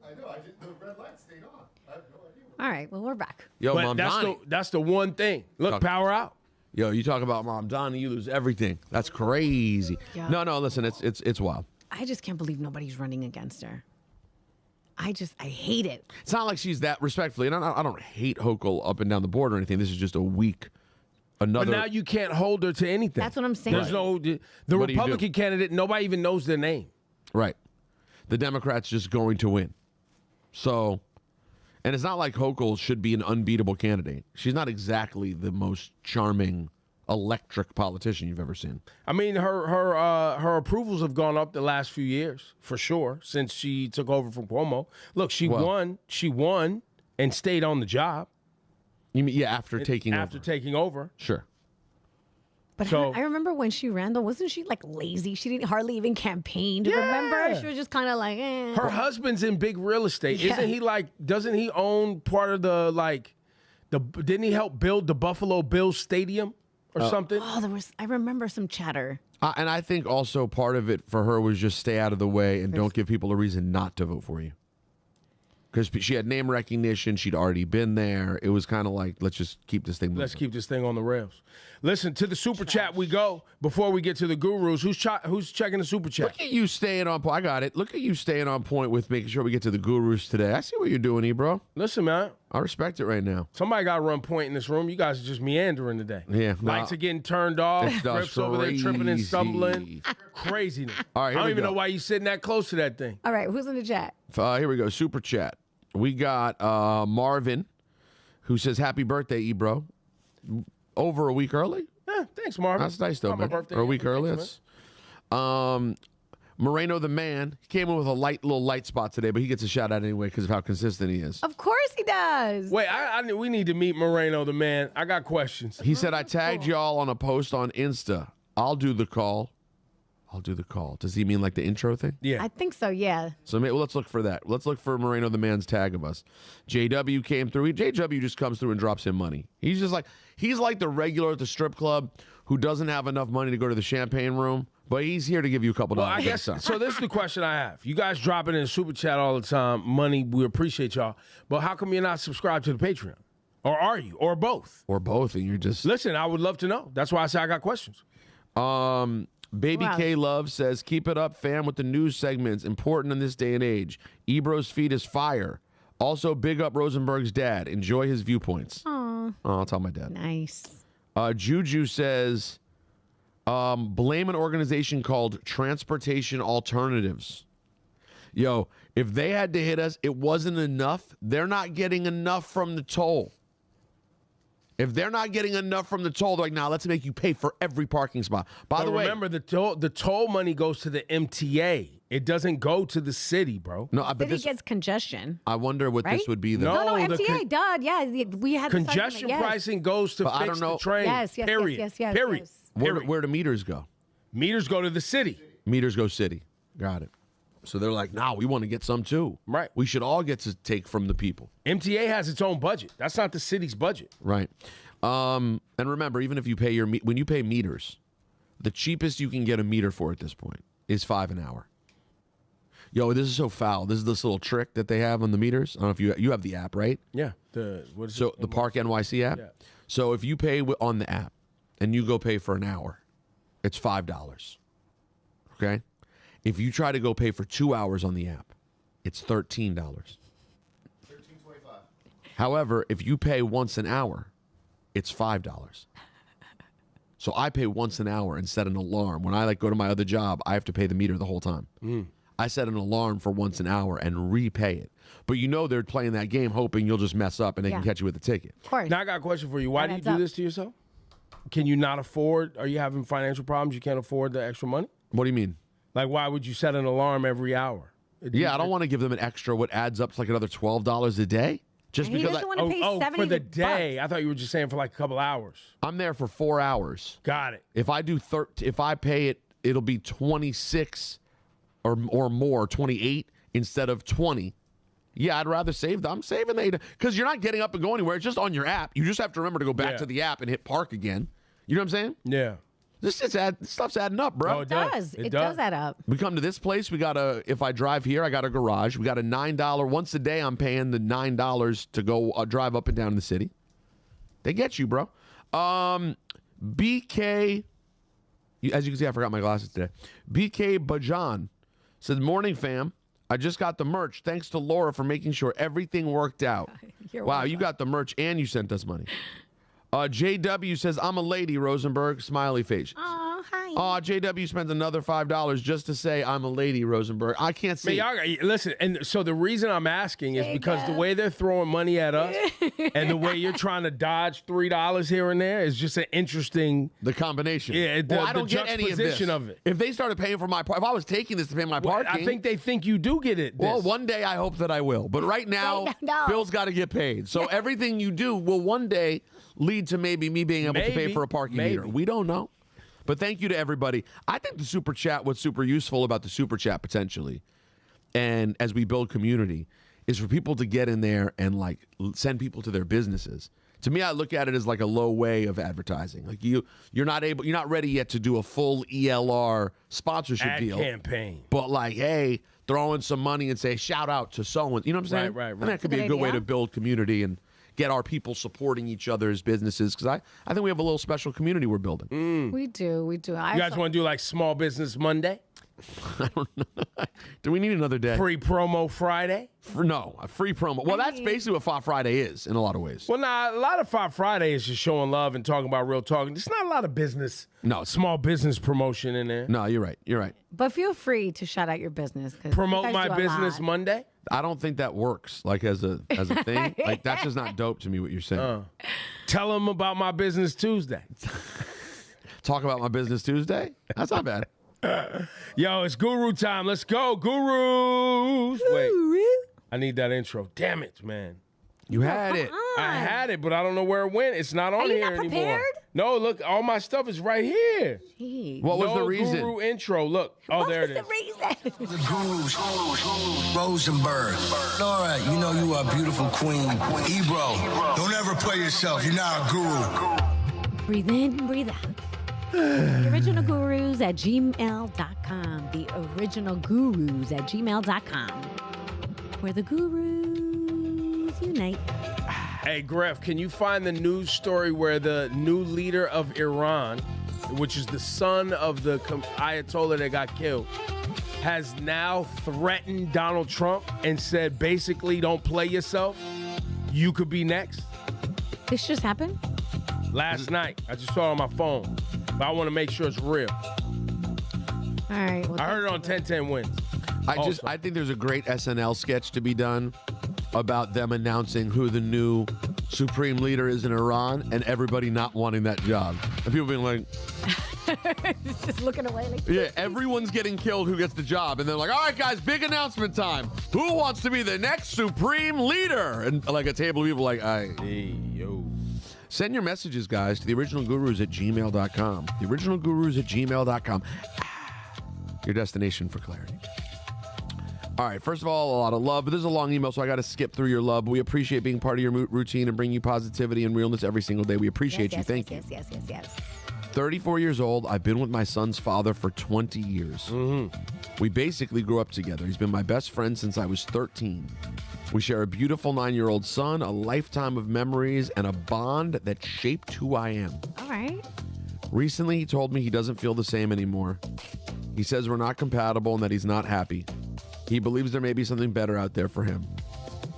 I know. The red light stayed on. I have no idea. All right, well, we're back. Yo, but Mamdani. that's the one thing. Look, power out. Yo, you talk about Mamdani, you lose everything. That's crazy. Yeah. No, listen, it's wild. I just can't believe nobody's running against her. I hate it. It's not like she's that, respectfully, and I don't hate Hochul up and down the board or anything. This is just a weak, another. But now you can't hold her to anything. That's what I'm saying. There's the Republican candidate, nobody even knows their name. Right. The Democrats just going to win. So, and it's not like Hochul should be an unbeatable candidate. She's not exactly the most charming, electric politician you've ever seen. I mean, her approvals have gone up the last few years, for sure, since she took over from Cuomo. Look, she won and stayed on the job. You mean, after taking over. After taking over. Sure. But So I remember when she ran, though, wasn't she like lazy? She didn't hardly even campaign. Do you remember? She was just kind of like, eh. her husband's in big real estate. Yeah. Isn't he like, doesn't he own part of the, like, didn't he help build the Buffalo Bills Stadium or something? Oh, I remember some chatter. And I think also part of it for her was just stay out of the way and don't give people a reason not to vote for you. Because she had name recognition. She'd already been there. It was kind of like, let's just keep this thing moving. Let's keep this thing on the rails. Listen, to the super chat we go. Before we get to the gurus, who's checking the super chat? Look at you staying on point. I got it. Look at you staying on point with making sure we get to the gurus today. I see what you're doing, Ebro. Listen, man. I respect it right now. Somebody got to run point in this room. You guys are just meandering today. Yeah. Lights are getting turned off. Griff's over there tripping and stumbling. Craziness. All right, I don't even know why you sitting that close to that thing. All right, who's in the chat? Here we go. Super chat. We got Marvin, who says, happy birthday, Ebro. Over a week early? Yeah, thanks, Marvin. That's nice, though, Not my man. birthday Or a yet. week early. Thanks, That's, Moreno the man. He came in with a little light spot today, but he gets a shout out anyway because of how consistent he is. Of course he does. Wait, we need to meet Moreno the man. I got questions. He said, I tagged y'all on a post on Insta. I'll do the call. I'll do the call. Does he mean like the intro thing? Yeah. I think so, yeah. So let's look for that. Let's look for Moreno the man's tag of us. JW came through. JW just comes through and drops him money. He's like the regular at the strip club who doesn't have enough money to go to the champagne room, but he's here to give you a couple dollars. Well, I guess so. This is the question I have. You guys dropping in the super chat all the time. Money, we appreciate y'all. But how come you're not subscribed to the Patreon? Or are you? Or both? Or both, and you're just... Listen, I would love to know. That's why I say I got questions. Baby K Love says, keep it up, fam, with the news segments. Important in this day and age. Ebro's feed is fire. Also, big up Rosenberg's dad. Enjoy his viewpoints. Aw. Oh, I'll tell my dad. Nice. Juju says, blame an organization called Transportation Alternatives. Yo, if they had to hit us, it wasn't enough. They're not getting enough from the toll. If they're not getting enough from the toll, they're like, nah, let's make you pay for every parking spot. By the way, remember, the toll money goes to the MTA. It doesn't go to the city, bro. No, but City gets congestion. I wonder what this would be. No, MTA, duh. Yeah, we had congestion pricing goes to fix the train. Yes. Period. Period. Where do meters go? Meters go to the city. Meters go city. Got it. So they're like, nah, we want to get some too. Right. We should all get to take from the people. MTA has its own budget. That's not the city's budget. Right. And remember, even if you pay when you pay meters, the cheapest you can get a meter for at this point is $5 an hour. Yo, this is so foul. This is this little trick that they have on the meters. I don't know if you have the app, right? Yeah. The Park NYC app. Yeah. So if you pay on the app and you go pay for an hour, it's $5. Okay? If you try to go pay for 2 hours on the app, it's $13. $13.25. However, if you pay once an hour, it's $5. So I pay once an hour and set an alarm. When I go to my other job, I have to pay the meter the whole time. I set an alarm for once an hour and repay it. But they're playing that game hoping you'll just mess up and they can catch you with a ticket. Of course. Now I got a question for you. Why do you do this to yourself? Can you not afford? Are you having financial problems? You can't afford the extra money? What do you mean? Like, why would you set an alarm every hour? Yeah, I don't want to give them an extra what adds up to like another $12 a day. Just He because doesn't want to pay $70 for the day. I thought you were just saying for like a couple hours. I'm there for 4 hours. Got it. If I do if I pay it, it'll be 26 or more, 28 instead of 20. Yeah, I'd rather save them. I'm saving the because you're not getting up and going anywhere. It's just on your app. You just have to remember to go back to the app and hit park again. You know what I'm saying? Yeah. This stuff's adding up, bro. Oh, it does. It does add up. We come to this place. We got if I drive here, I got a garage. We got a $9 once a day. I'm paying the $9 to go drive up and down the city. They get you, bro. BK, as you can see, I forgot my glasses today. BK Bajan said, "Morning, fam. I just got the merch. Thanks to Laura for making sure everything worked out." Wow, welcome. you got the merch and you sent us money. JW says, "I'm a lady, Rosenberg." Smiley face. Oh, hi. Oh, JW spends another $5 just to say, "I'm a lady, Rosenberg." I can't see. Listen, and so the reason I'm asking is because the way they're throwing money at us and the way you're trying to dodge $3 here and there is just an interesting. The combination. Yeah, I don't get any of this. Of it. If they started paying for my if I was taking this to pay my parking. I think they think you do get it. Well, one day I hope that I will. But right now, Bill's got to get paid. So everything you do will one day lead to maybe me being able to pay for a parking meter. We don't know. But thank you to everybody. I think the super chat, what's super useful about the super chat potentially, and as we build community, is for people to get in there and like send people to their businesses. To me, I look at it as like a low way of advertising. Like you're not ready yet to do a full ELR sponsorship deal campaign. But like, hey, throw in some money and say shout out to someone. You know what I'm saying? Right. And that could be a good way to build community and get our people supporting each other's businesses, because I think we have a little special community we're building. We do. You guys want to do like Small Business Monday? I don't know. Do we need another day? Free promo Friday? No, a free promo. Well, that's basically what Five Friday is in a lot of ways. Well, a lot of Five Friday is just showing love and talking about real talk. There's not a lot of business, small business promotion in there. No, you're right. But feel free to shout out your business. Promote my business Monday? I don't think that works, like as a thing. Like that's just not dope to me what you're saying. Tell them about my business Tuesday. Talk about my business Tuesday? That's not bad. Yo, it's Guru time. Let's go, Gurus. Wait, I need that intro. Damn it, man. You had it. I had it, but I don't know where it went. It's not on here anymore. No, look, all my stuff is right here. Jeez. What was the reason? Guru intro. Look. Oh, there it is. The Gurus, Rosenberg. Laura, you know you are a beautiful queen. Ebro, don't ever play yourself. You're not a guru. Breathe in, breathe out. TheOrignalGurus at gmail.com. TheOrignalGurus@gmail.com. Where the gurus unite. Hey, Griff, can you find the news story where the new leader of Iran, which is the son of the Ayatollah that got killed, has now threatened Donald Trump and said, basically, don't play yourself. You could be next. This just happened? Last night. I just saw it on my phone. But I want to make sure it's real. All right. Well, I heard it on 1010 Wins. I think there's a great SNL sketch to be done about them announcing who the new supreme leader is in Iran and everybody not wanting that job. And people being like... just looking away. Like, yeah, everyone's getting killed who gets the job. And they're like, all right, guys, big announcement time. Who wants to be the next supreme leader? And like a table of people like, hey, yo. Send your messages, guys, to TheOrignalGurus@gmail.com. TheOrignalGurus@gmail.com. Your destination for clarity. All right, first of all, a lot of love, but this is a long email, so I got to skip through your love. But we appreciate being part of your routine and bringing you positivity and realness every single day. We appreciate you. Thank you. Yes. 34 years old. I've been with my son's father for 20 years. We basically grew up together. He's been my best friend since I was 13. We share a beautiful 9-year-old son, a lifetime of memories, and a bond that shaped who I am. All right. Recently, he told me he doesn't feel the same anymore. He says we're not compatible and that he's not happy. He believes there may be something better out there for him.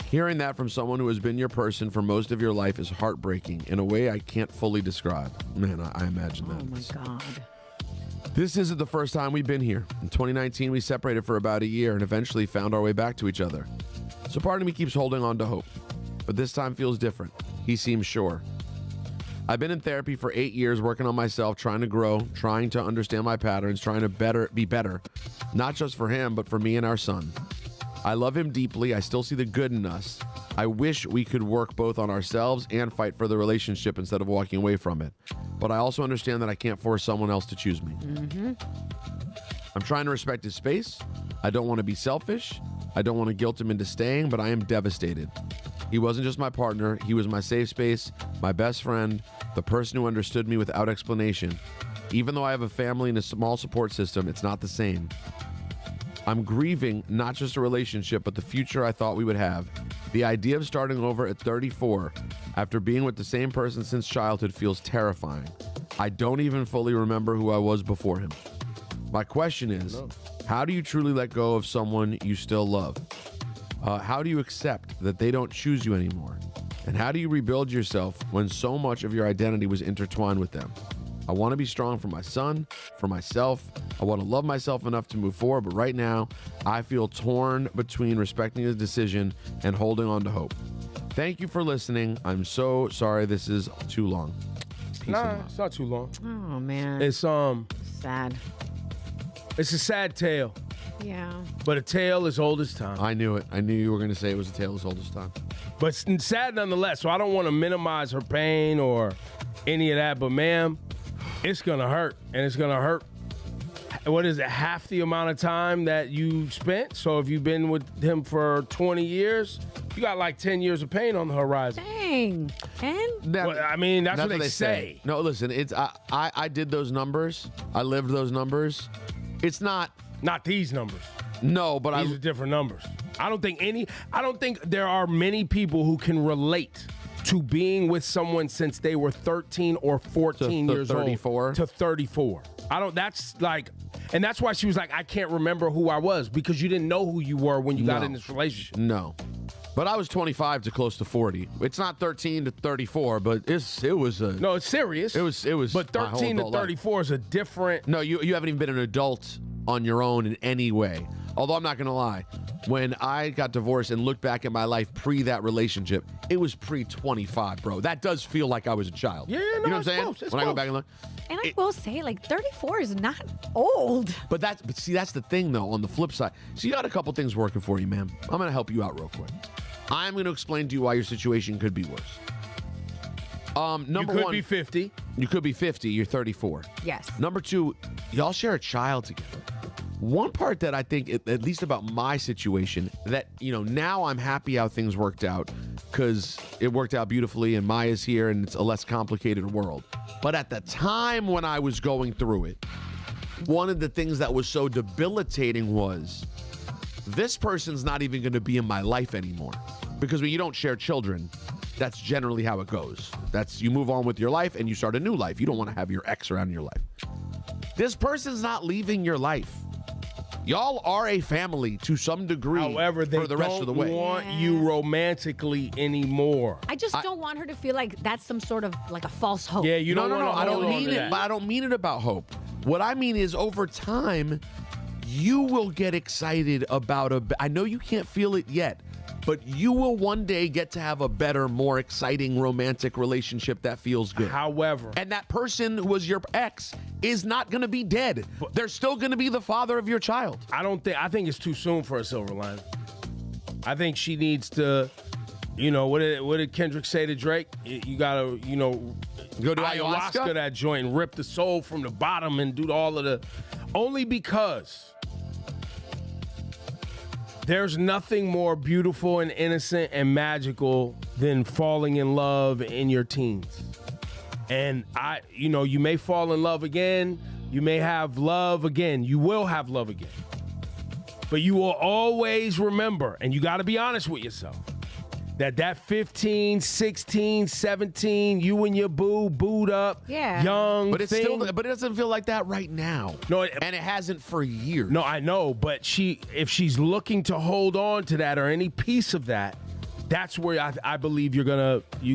Hearing that from someone who has been your person for most of your life is heartbreaking in a way I can't fully describe. Man, I imagine that. Oh, my God. This isn't the first time we've been here. In 2019, we separated for about a year and eventually found our way back to each other. So part of me keeps holding on to hope, but this time feels different. He seems sure. I've been in therapy for 8 years, working on myself, trying to grow, trying to understand my patterns, trying to be better, not just for him, but for me and our son. I love him deeply. I still see the good in us. I wish we could work both on ourselves and fight for the relationship instead of walking away from it. But I also understand that I can't force someone else to choose me. I'm trying to respect his space. I don't want to be selfish. I don't want to guilt him into staying, but I am devastated. He wasn't just my partner. He was my safe space, my best friend, the person who understood me without explanation. Even though I have a family and a small support system, it's not the same. I'm grieving not just a relationship, but the future I thought we would have. The idea of starting over at 34, after being with the same person since childhood, feels terrifying. I don't even fully remember who I was before him. My question is, how do you truly let go of someone you still love? How do you accept that they don't choose you anymore? And how do you rebuild yourself when so much of your identity was intertwined with them? I want to be strong for my son, for myself. I want to love myself enough to move forward, but right now, I feel torn between respecting his decision and holding on to hope. Thank you for listening. I'm so sorry this is too long. Nah, it's not too long. Oh, man. It's sad. It's a sad tale. Yeah. But a tale as old as time. I knew it. I knew you were going to say it was a tale as old as time. But sad nonetheless. So I don't want to minimize her pain or any of that. But, ma'am, It's going to hurt, and it's going to hurt. What is it, half the amount of time that you spent? So if you've been with him for 20 years, you got like 10 years of pain on the horizon. Dang. 10? Well, I mean, that's what they say. No, listen, it's I did those numbers. I lived those numbers. It's not these numbers. No, but these are different numbers. I don't think there are many people who can relate to being with someone since they were 13 or 14 years 34. old to 34. And that's why she was like, I can't remember who I was, because you didn't know who you were when you got in this relationship. No. But I was 25 to close to 40. It's not 13 to 34, but it was a... No, it's serious. It was. But 13 to 34 is a different... No, you haven't even been an adult on your own in any way. Although I'm not going to lie, when I got divorced and looked back at my life pre that relationship, it was pre-25, bro. That does feel like I was a child. Yeah, no, you know what I'm saying? Close, when I go back and look. And I will say, like, 34 is not old. But see, that's the thing, though, on the flip side. So you got a couple things working for you, man. I'm going to help you out real quick. I'm going to explain to you why your situation could be worse. Number one, you could be 50. You could be 50. You're 34. Yes. Number two, y'all share a child together. One part that I think, at least about my situation, that, now I'm happy how things worked out because it worked out beautifully and Maya's here and it's a less complicated world. But at the time when I was going through it, one of the things that was so debilitating was this person's not even going to be in my life anymore. Because when you don't share children, that's generally how it goes. You move on with your life and you start a new life. You don't want to have your ex around in your life. This person's not leaving your life. Y'all are a family to some degree. However, they for the rest of the way. don't want you romantically anymore. I just don't want her to feel like that's some sort of like a false hope. Yeah, you don't want to I don't mean it, that. but I don't mean it about hope. What I mean is over time, you will get excited about I know you can't feel it yet, but you will one day get to have a better, more exciting romantic relationship that feels good. However, and that person who was your ex is not going to be dead. They're still going to be the father of your child. I think it's too soon for a silver lining. I think she needs to, what did Kendrick say to Drake? You got to, go to ayahuasca, that joint, and rip the soul from the bottom and do all of the, only because there's nothing more beautiful and innocent and magical than falling in love in your teens. And you may fall in love again. You may have love again. You will have love again. But you will always remember, and you got to be honest with yourself, that 15, 16, 17, you and your booed up, young, but it doesn't feel like that right now. No, and it hasn't for years. No, I know, but if she's looking to hold on to that or any piece of that, that's where I believe you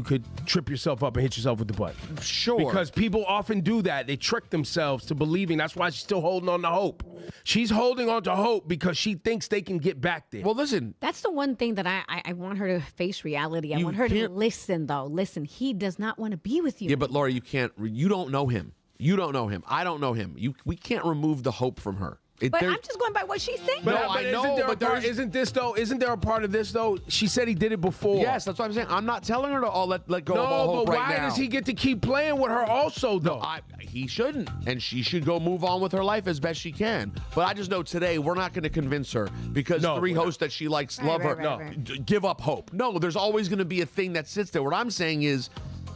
could trip yourself up and hit yourself with the butt. Sure. Because people often do that. They trick themselves to believing. That's why she's still holding on to hope. She's holding on to hope because she thinks they can get back there. Well, listen. That's the one thing that I want her to face reality. I want her to listen, though. Listen, he does not want to be with you. Yeah, but Laura, you don't know him. You don't know him. I don't know him. We can't remove the hope from her. But I'm just going by what she's saying. But I know, isn't there a part of this, though? She said he did it before. Yes, that's what I'm saying. I'm not telling her to let go of all hope right now. No, but why does he get to keep playing with her also, though? No, he shouldn't. And she should go move on with her life as best she can. But I just know today we're not going to convince her because three hosts that she likes love her. Right. Give up hope. No, there's always going to be a thing that sits there. What I'm saying is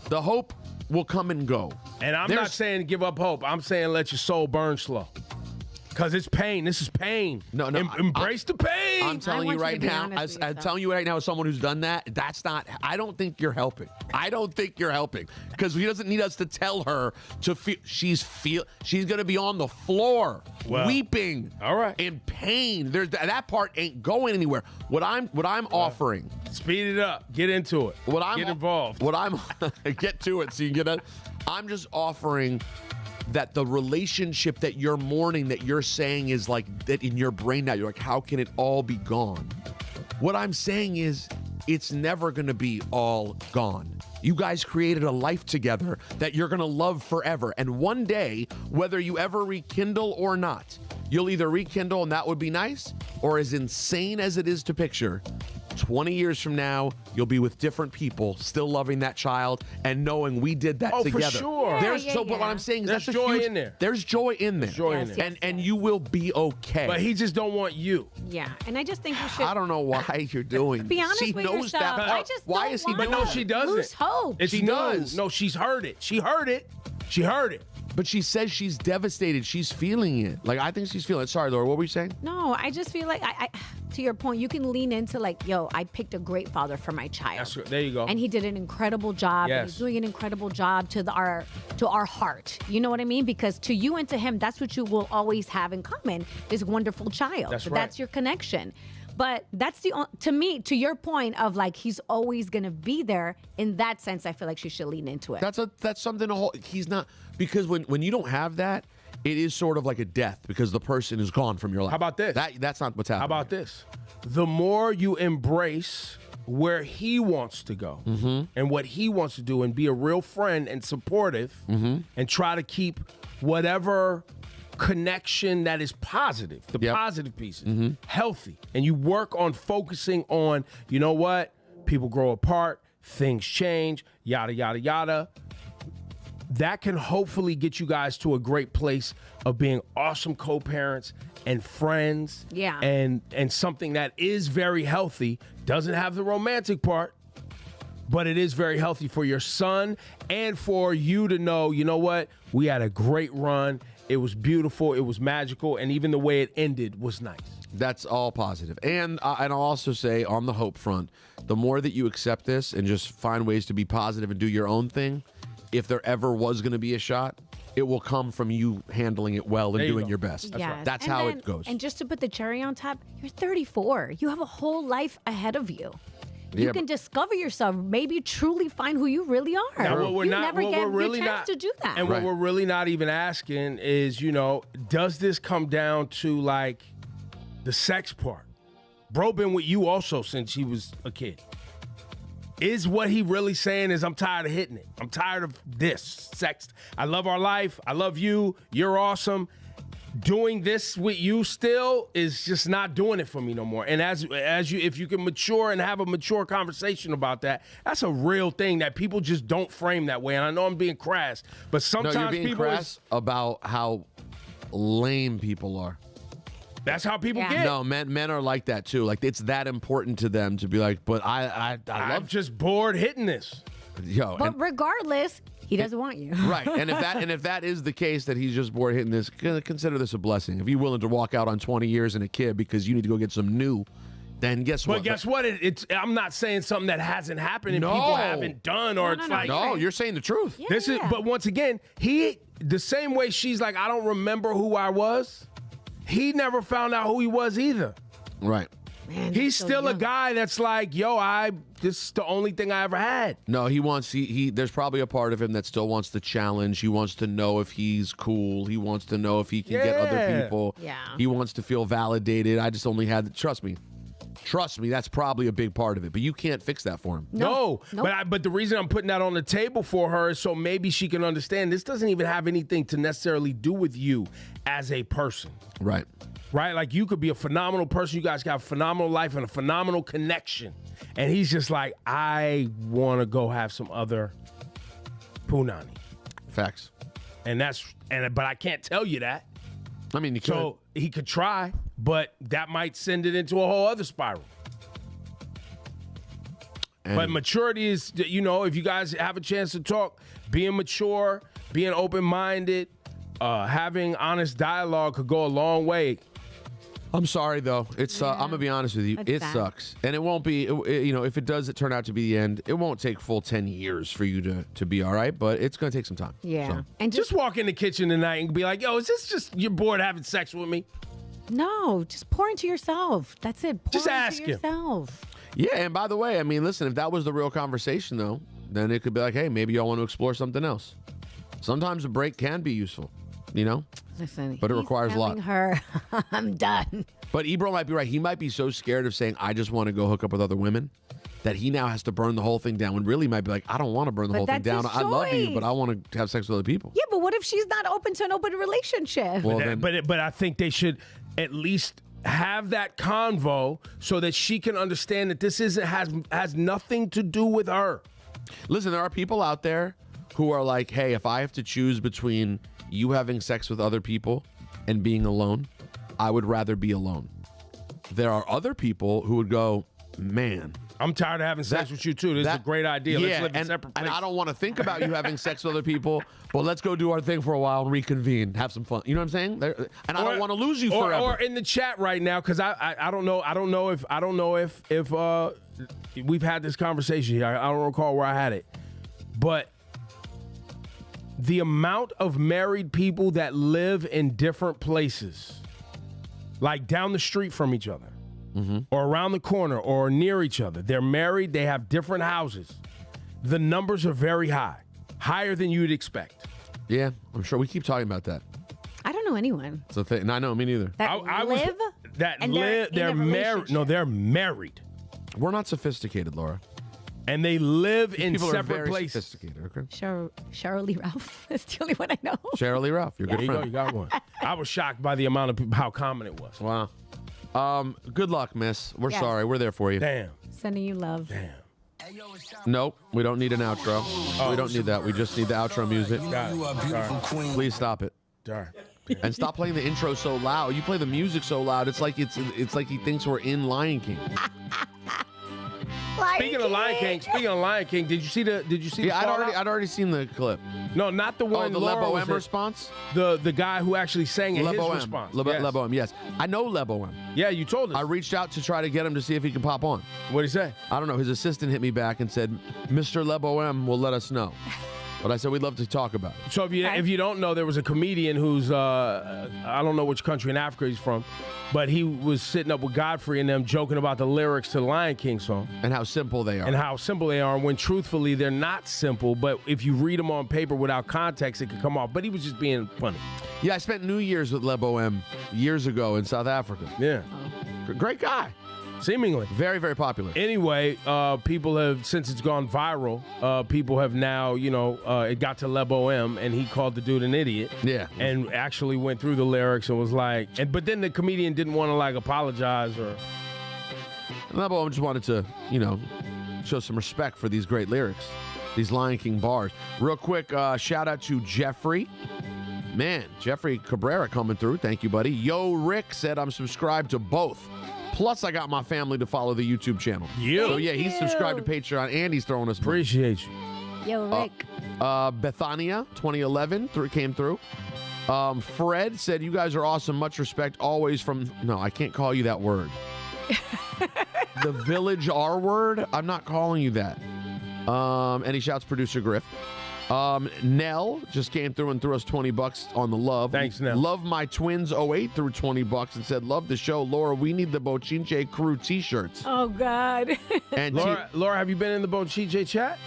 the hope will come and go. And I'm not saying give up hope. I'm saying let your soul burn slow. Because it's pain. This is pain. No. Embrace the pain. I'm telling you right now, I'm telling you right now, as someone who's done that, I don't think you're helping. I don't think you're helping. Because he doesn't need us to tell her to feel, she's going to be on the floor, weeping, all right, in pain. That part ain't going anywhere. What I'm offering. Speed it up. Get into it. Get involved. Get to it so you can get it. I'm just offering that the relationship that you're mourning, that you're saying is like that in your brain now, you're like, how can it all be gone? What I'm saying is it's never going to be all gone. You guys created a life together that you're going to love forever. And one day, whether you ever rekindle or not, you'll either rekindle and that would be nice, or as insane as it is to picture, 20 years from now, you'll be with different people, still loving that child and knowing we did that together. For sure. But what I'm saying is there's that's joy huge, in there. There's joy in there. Joy in there. And you will be okay. But he just don't want you. Yeah, and I just think you should. I don't know why you're doing. Be honest she with knows yourself. that part. I just why don't is he want doing No, it? she doesn't. Lose hope. It's She new. does. No, she's heard it. She heard it. She heard it. But she says she's devastated. She's feeling it. Like, I think she's feeling it. Sorry, Laura, what were you saying? No, I just feel like I to your point, you can lean into like, yo, I picked a great father for my child. That's there you go. And he did an incredible job. And he's doing an incredible job to our heart. You know what I mean? Because to you and to him, that's what you will always have in common, this wonderful child. That's right. That's your connection. But that's to me, to your point of like, he's always going to be there. In that sense, I feel like she should lean into it. That's something he's not, because when you don't have that, it is sort of like a death because the person is gone from your life. How about this? That's not what's happening. How about this? The more you embrace where he wants to go and what he wants to do and be a real friend and supportive and try to keep whatever connection that is positive, the positive pieces, healthy. And you work on focusing on, you know what? People grow apart, things change, yada, yada, yada. That can hopefully get you guys to a great place of being awesome co-parents and friends. Yeah. And something that is very healthy, doesn't have the romantic part, but it is very healthy for your son and for you to know, you know what? We had a great run. It was beautiful. It was magical. And even the way it ended was nice. That's all positive. And I'll also say on the hope front, the more that you accept this and just find ways to be positive and do your own thing, if there ever was going to be a shot, it will come from you handling it well and doing your best. Yes. That's how it goes. And just to put the cherry on top, you're 34. You have a whole life ahead of you. You can discover yourself, maybe truly find who you really are. Now, what we're you not, never what get we're really the chance not, to do that. And what we're really not even asking is, you know, does this come down to like the sex part? Bro been with you also since he was a kid. Is what he really saying is I'm tired of hitting it. I'm tired of this sex. I love our life. I love you. You're awesome. Doing this with you still is just not doing it for me no more. And as you, if you can mature and have a mature conversation about that, that's a real thing that people just don't frame that way. And I know I'm being crass, but sometimes no, you're being people crass about how lame people are. That's how people get. No, men are like that too. Like it's that important to them to be like, but I'm just bored hitting this. Yo, but regardless, he doesn't want you. Right. And if that is the case, that he's just bored hitting this, consider this a blessing. If you're willing to walk out on 20 years and a kid because you need to go get some new, then guess what? But guess what? I'm not saying something that hasn't happened and people haven't done, or it's like you're saying the truth. Yeah, this is. But once again, the same way she's like, I don't remember who I was. He never found out who he was either. Right. Man, he's so still young. a guy that's like, yo, this is the only thing I ever had. No, there's probably a part of him that still wants the challenge. He wants to know if he's cool. He wants to know if he can get other people. Yeah. He wants to feel validated. I just only had, trust me, that's probably a big part of it. But you can't fix that for him. No. Nope. But the reason I'm putting that on the table for her is so maybe she can understand this doesn't even have anything to necessarily do with you as a person. Right. Right? Like you could be a phenomenal person. You guys got a phenomenal life and a phenomenal connection. And he's just like, I want to go have some other punani. Facts. But I can't tell you that. I mean, you could. So he could try, but that might send it into a whole other spiral. But maturity is, you know, if you guys have a chance to talk, being mature, being open-minded, having honest dialogue could go a long way. I'm sorry, though. It's I'm going to be honest with you. It sucks. And it won't be, you know, if it does turn out to be the end, it won't take full 10 years for you to be all right, but it's going to take some time. Yeah. So. And just walk in the kitchen tonight and be like, yo, is this just you're bored having sex with me? No, just pour into yourself. That's it. Pour just into ask him. yourself. Yeah, and by the way, I mean, listen, if that was the real conversation, though, then it could be like, hey, maybe y'all want to explore something else. Sometimes a break can be useful, you know? Listen, but it requires a lot. telling her, I'm done. But Ebro might be right. He might be so scared of saying, I just want to go hook up with other women, that he now has to burn the whole thing down, when really he might be like, I don't want to burn the whole thing down. I love you, but I want to have sex with other people. Yeah, but what if she's not open to an open relationship? Well, but I think they should at least have that convo so that she can understand that this has nothing to do with her. Listen, there are people out there who are like, hey, if I have to choose between you having sex with other people and being alone, I would rather be alone. There are other people who would go, man, I'm tired of having sex with you too. This is a great idea. Let's live in separate places. And I don't want to think about you having sex with other people, but let's go do our thing for a while and reconvene, have some fun. You know what I'm saying? And I don't want to lose you forever. Or in the chat right now, because I don't know if we've had this conversation here. I don't recall where I had it, but the amount of married people that live in different places, like down the street from each other. Or around the corner or near each other. They're married. They have different houses. The numbers are very high, higher than you'd expect. Yeah, I'm sure we keep talking about that. I don't know anyone. So and I know me neither. They're married. No, they're married. We're not sophisticated, Laura. And they live in people separate are very places. Sophisticated, okay? Cheryl Lee Ralph. That's the only one I know. Cheryl Lee Ralph, your good friend. There you go, you got one. I was shocked by the amount of people, how common it was. Wow. Good luck, miss. We're sorry. We're there for you. Damn. Sending you love. Damn. Nope, we don't need an outro. We don't need that. We just need the outro music. Please stop it. Sorry. And stop playing the intro so loud. You play the music so loud. It's like like he thinks we're in Lion King. Speaking of Lion King, did you see the? Yeah, I'd already seen the clip. No, not the one. The Laura Lebo was M in. response. The guy who actually sang it. His response. Lebo M. Yes, I know Lebo M. Yeah, you told us. I reached out to try to get him to see if he could pop on. What did he say? I don't know. His assistant hit me back and said, "Mr. Lebo M will let us know." But I said we'd love to talk about it. So if you don't know, there was a comedian who's I don't know which country in Africa he's from, but he was sitting up with Godfrey and them joking about the lyrics to the Lion King song and how simple they are. When truthfully they're not simple, but if you read them on paper without context, it could come off. But he was just being funny. Yeah, I spent New Year's with Lebo M years ago in South Africa. Yeah, great guy. Seemingly. Very, very popular. Anyway, people have, since it's gone viral, people have now, it got to Lebo M, and he called the dude an idiot. Yeah. And actually went through the lyrics and was like, but then the comedian didn't want to, apologize or. Lebo M just wanted to, show some respect for these great lyrics, these Lion King bars. Real quick, shout out to Jeffrey. Man, Jeffrey Cabrera coming through. Thank you, buddy. Yo, Rick said I'm subscribed to both. Plus, I got my family to follow the YouTube channel. So, yeah, he's subscribed to Patreon, and he's throwing us money. Appreciate you. Yo, Rick. Bethania, 2011, came through. Fred said, you guys are awesome. Much respect. Always from... No, I can't call you that word. The Village R word? I'm not calling you that. And he shouts producer Griff. Nell just came through and threw us $20 on the love. Thanks, Nell. Love My Twins 08 threw $20 and said, love the show. Laura, we need the Bochinche Crew t-shirts. Oh, God. And Laura, have you been in the Bochinche chat?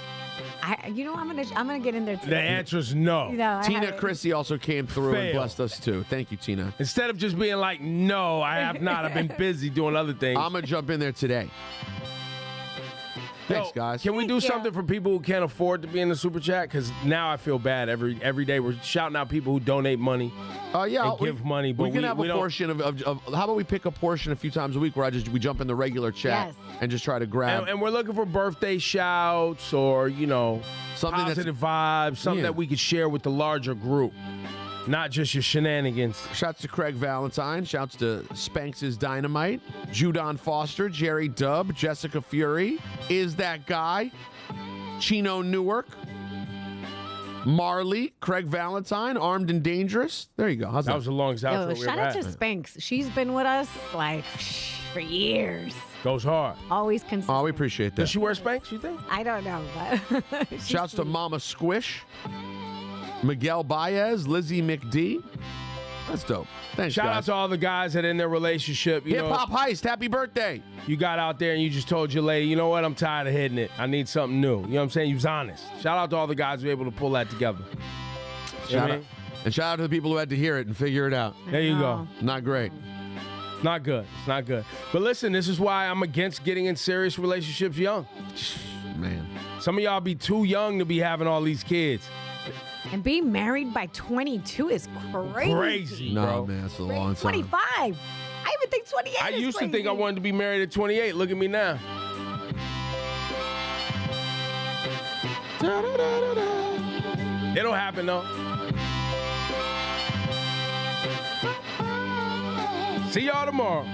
I'm gonna get in there too. The answer is no. Tina Chrissy also came through and blessed us too. Thank you, Tina. Instead of just being like, no, I have not. I've been busy doing other things. I'm gonna jump in there today. Thanks, guys. Can we do something for people who can't afford to be in the super chat? Because now I feel bad. Every day we're shouting out people who donate money. And give money. But we can have a portion of. How about we pick a portion a few times a week where we jump in the regular chat and just try to grab. And we're looking for birthday shouts or something positive vibes, something that we could share with the larger group. Not just your shenanigans. Shouts to Craig Valentine. Shouts to Spanks' Dynamite. Judon Foster. Jerry Dubb. Jessica Fury. Is That Guy. Chino Newark. Marley. Craig Valentine. Armed and Dangerous. There you go. How's that? That was the longest outro we shout ever out to Spanks. She's been with us for years. Goes hard. Always consistent. Oh, we appreciate that. Does she wear Spanks, you think? I don't know. But Shouts to Mama Squish. Miguel Baez, Lizzie McD. That's dope. Thanks, Shout out to all the guys that in their relationship. Hip Hop Heist, happy birthday. You got out there and you just told your lady, you know what, I'm tired of hitting it. I need something new. You know what I'm saying? You was honest. Shout out to all the guys who were able to pull that together. Shout out. And shout out to the people who had to hear it and figure it out. There you go. Not great. Not good. It's not good. But listen, this is why I'm against getting in serious relationships young. Man. Some of y'all be too young to be having all these kids. And being married by 22 is crazy. Crazy, bro. No, man, it's a long time. 25. I even think 28 I is used to think I crazy. wanted to be married at 28. Look at me now. It'll happen, though. See y'all tomorrow.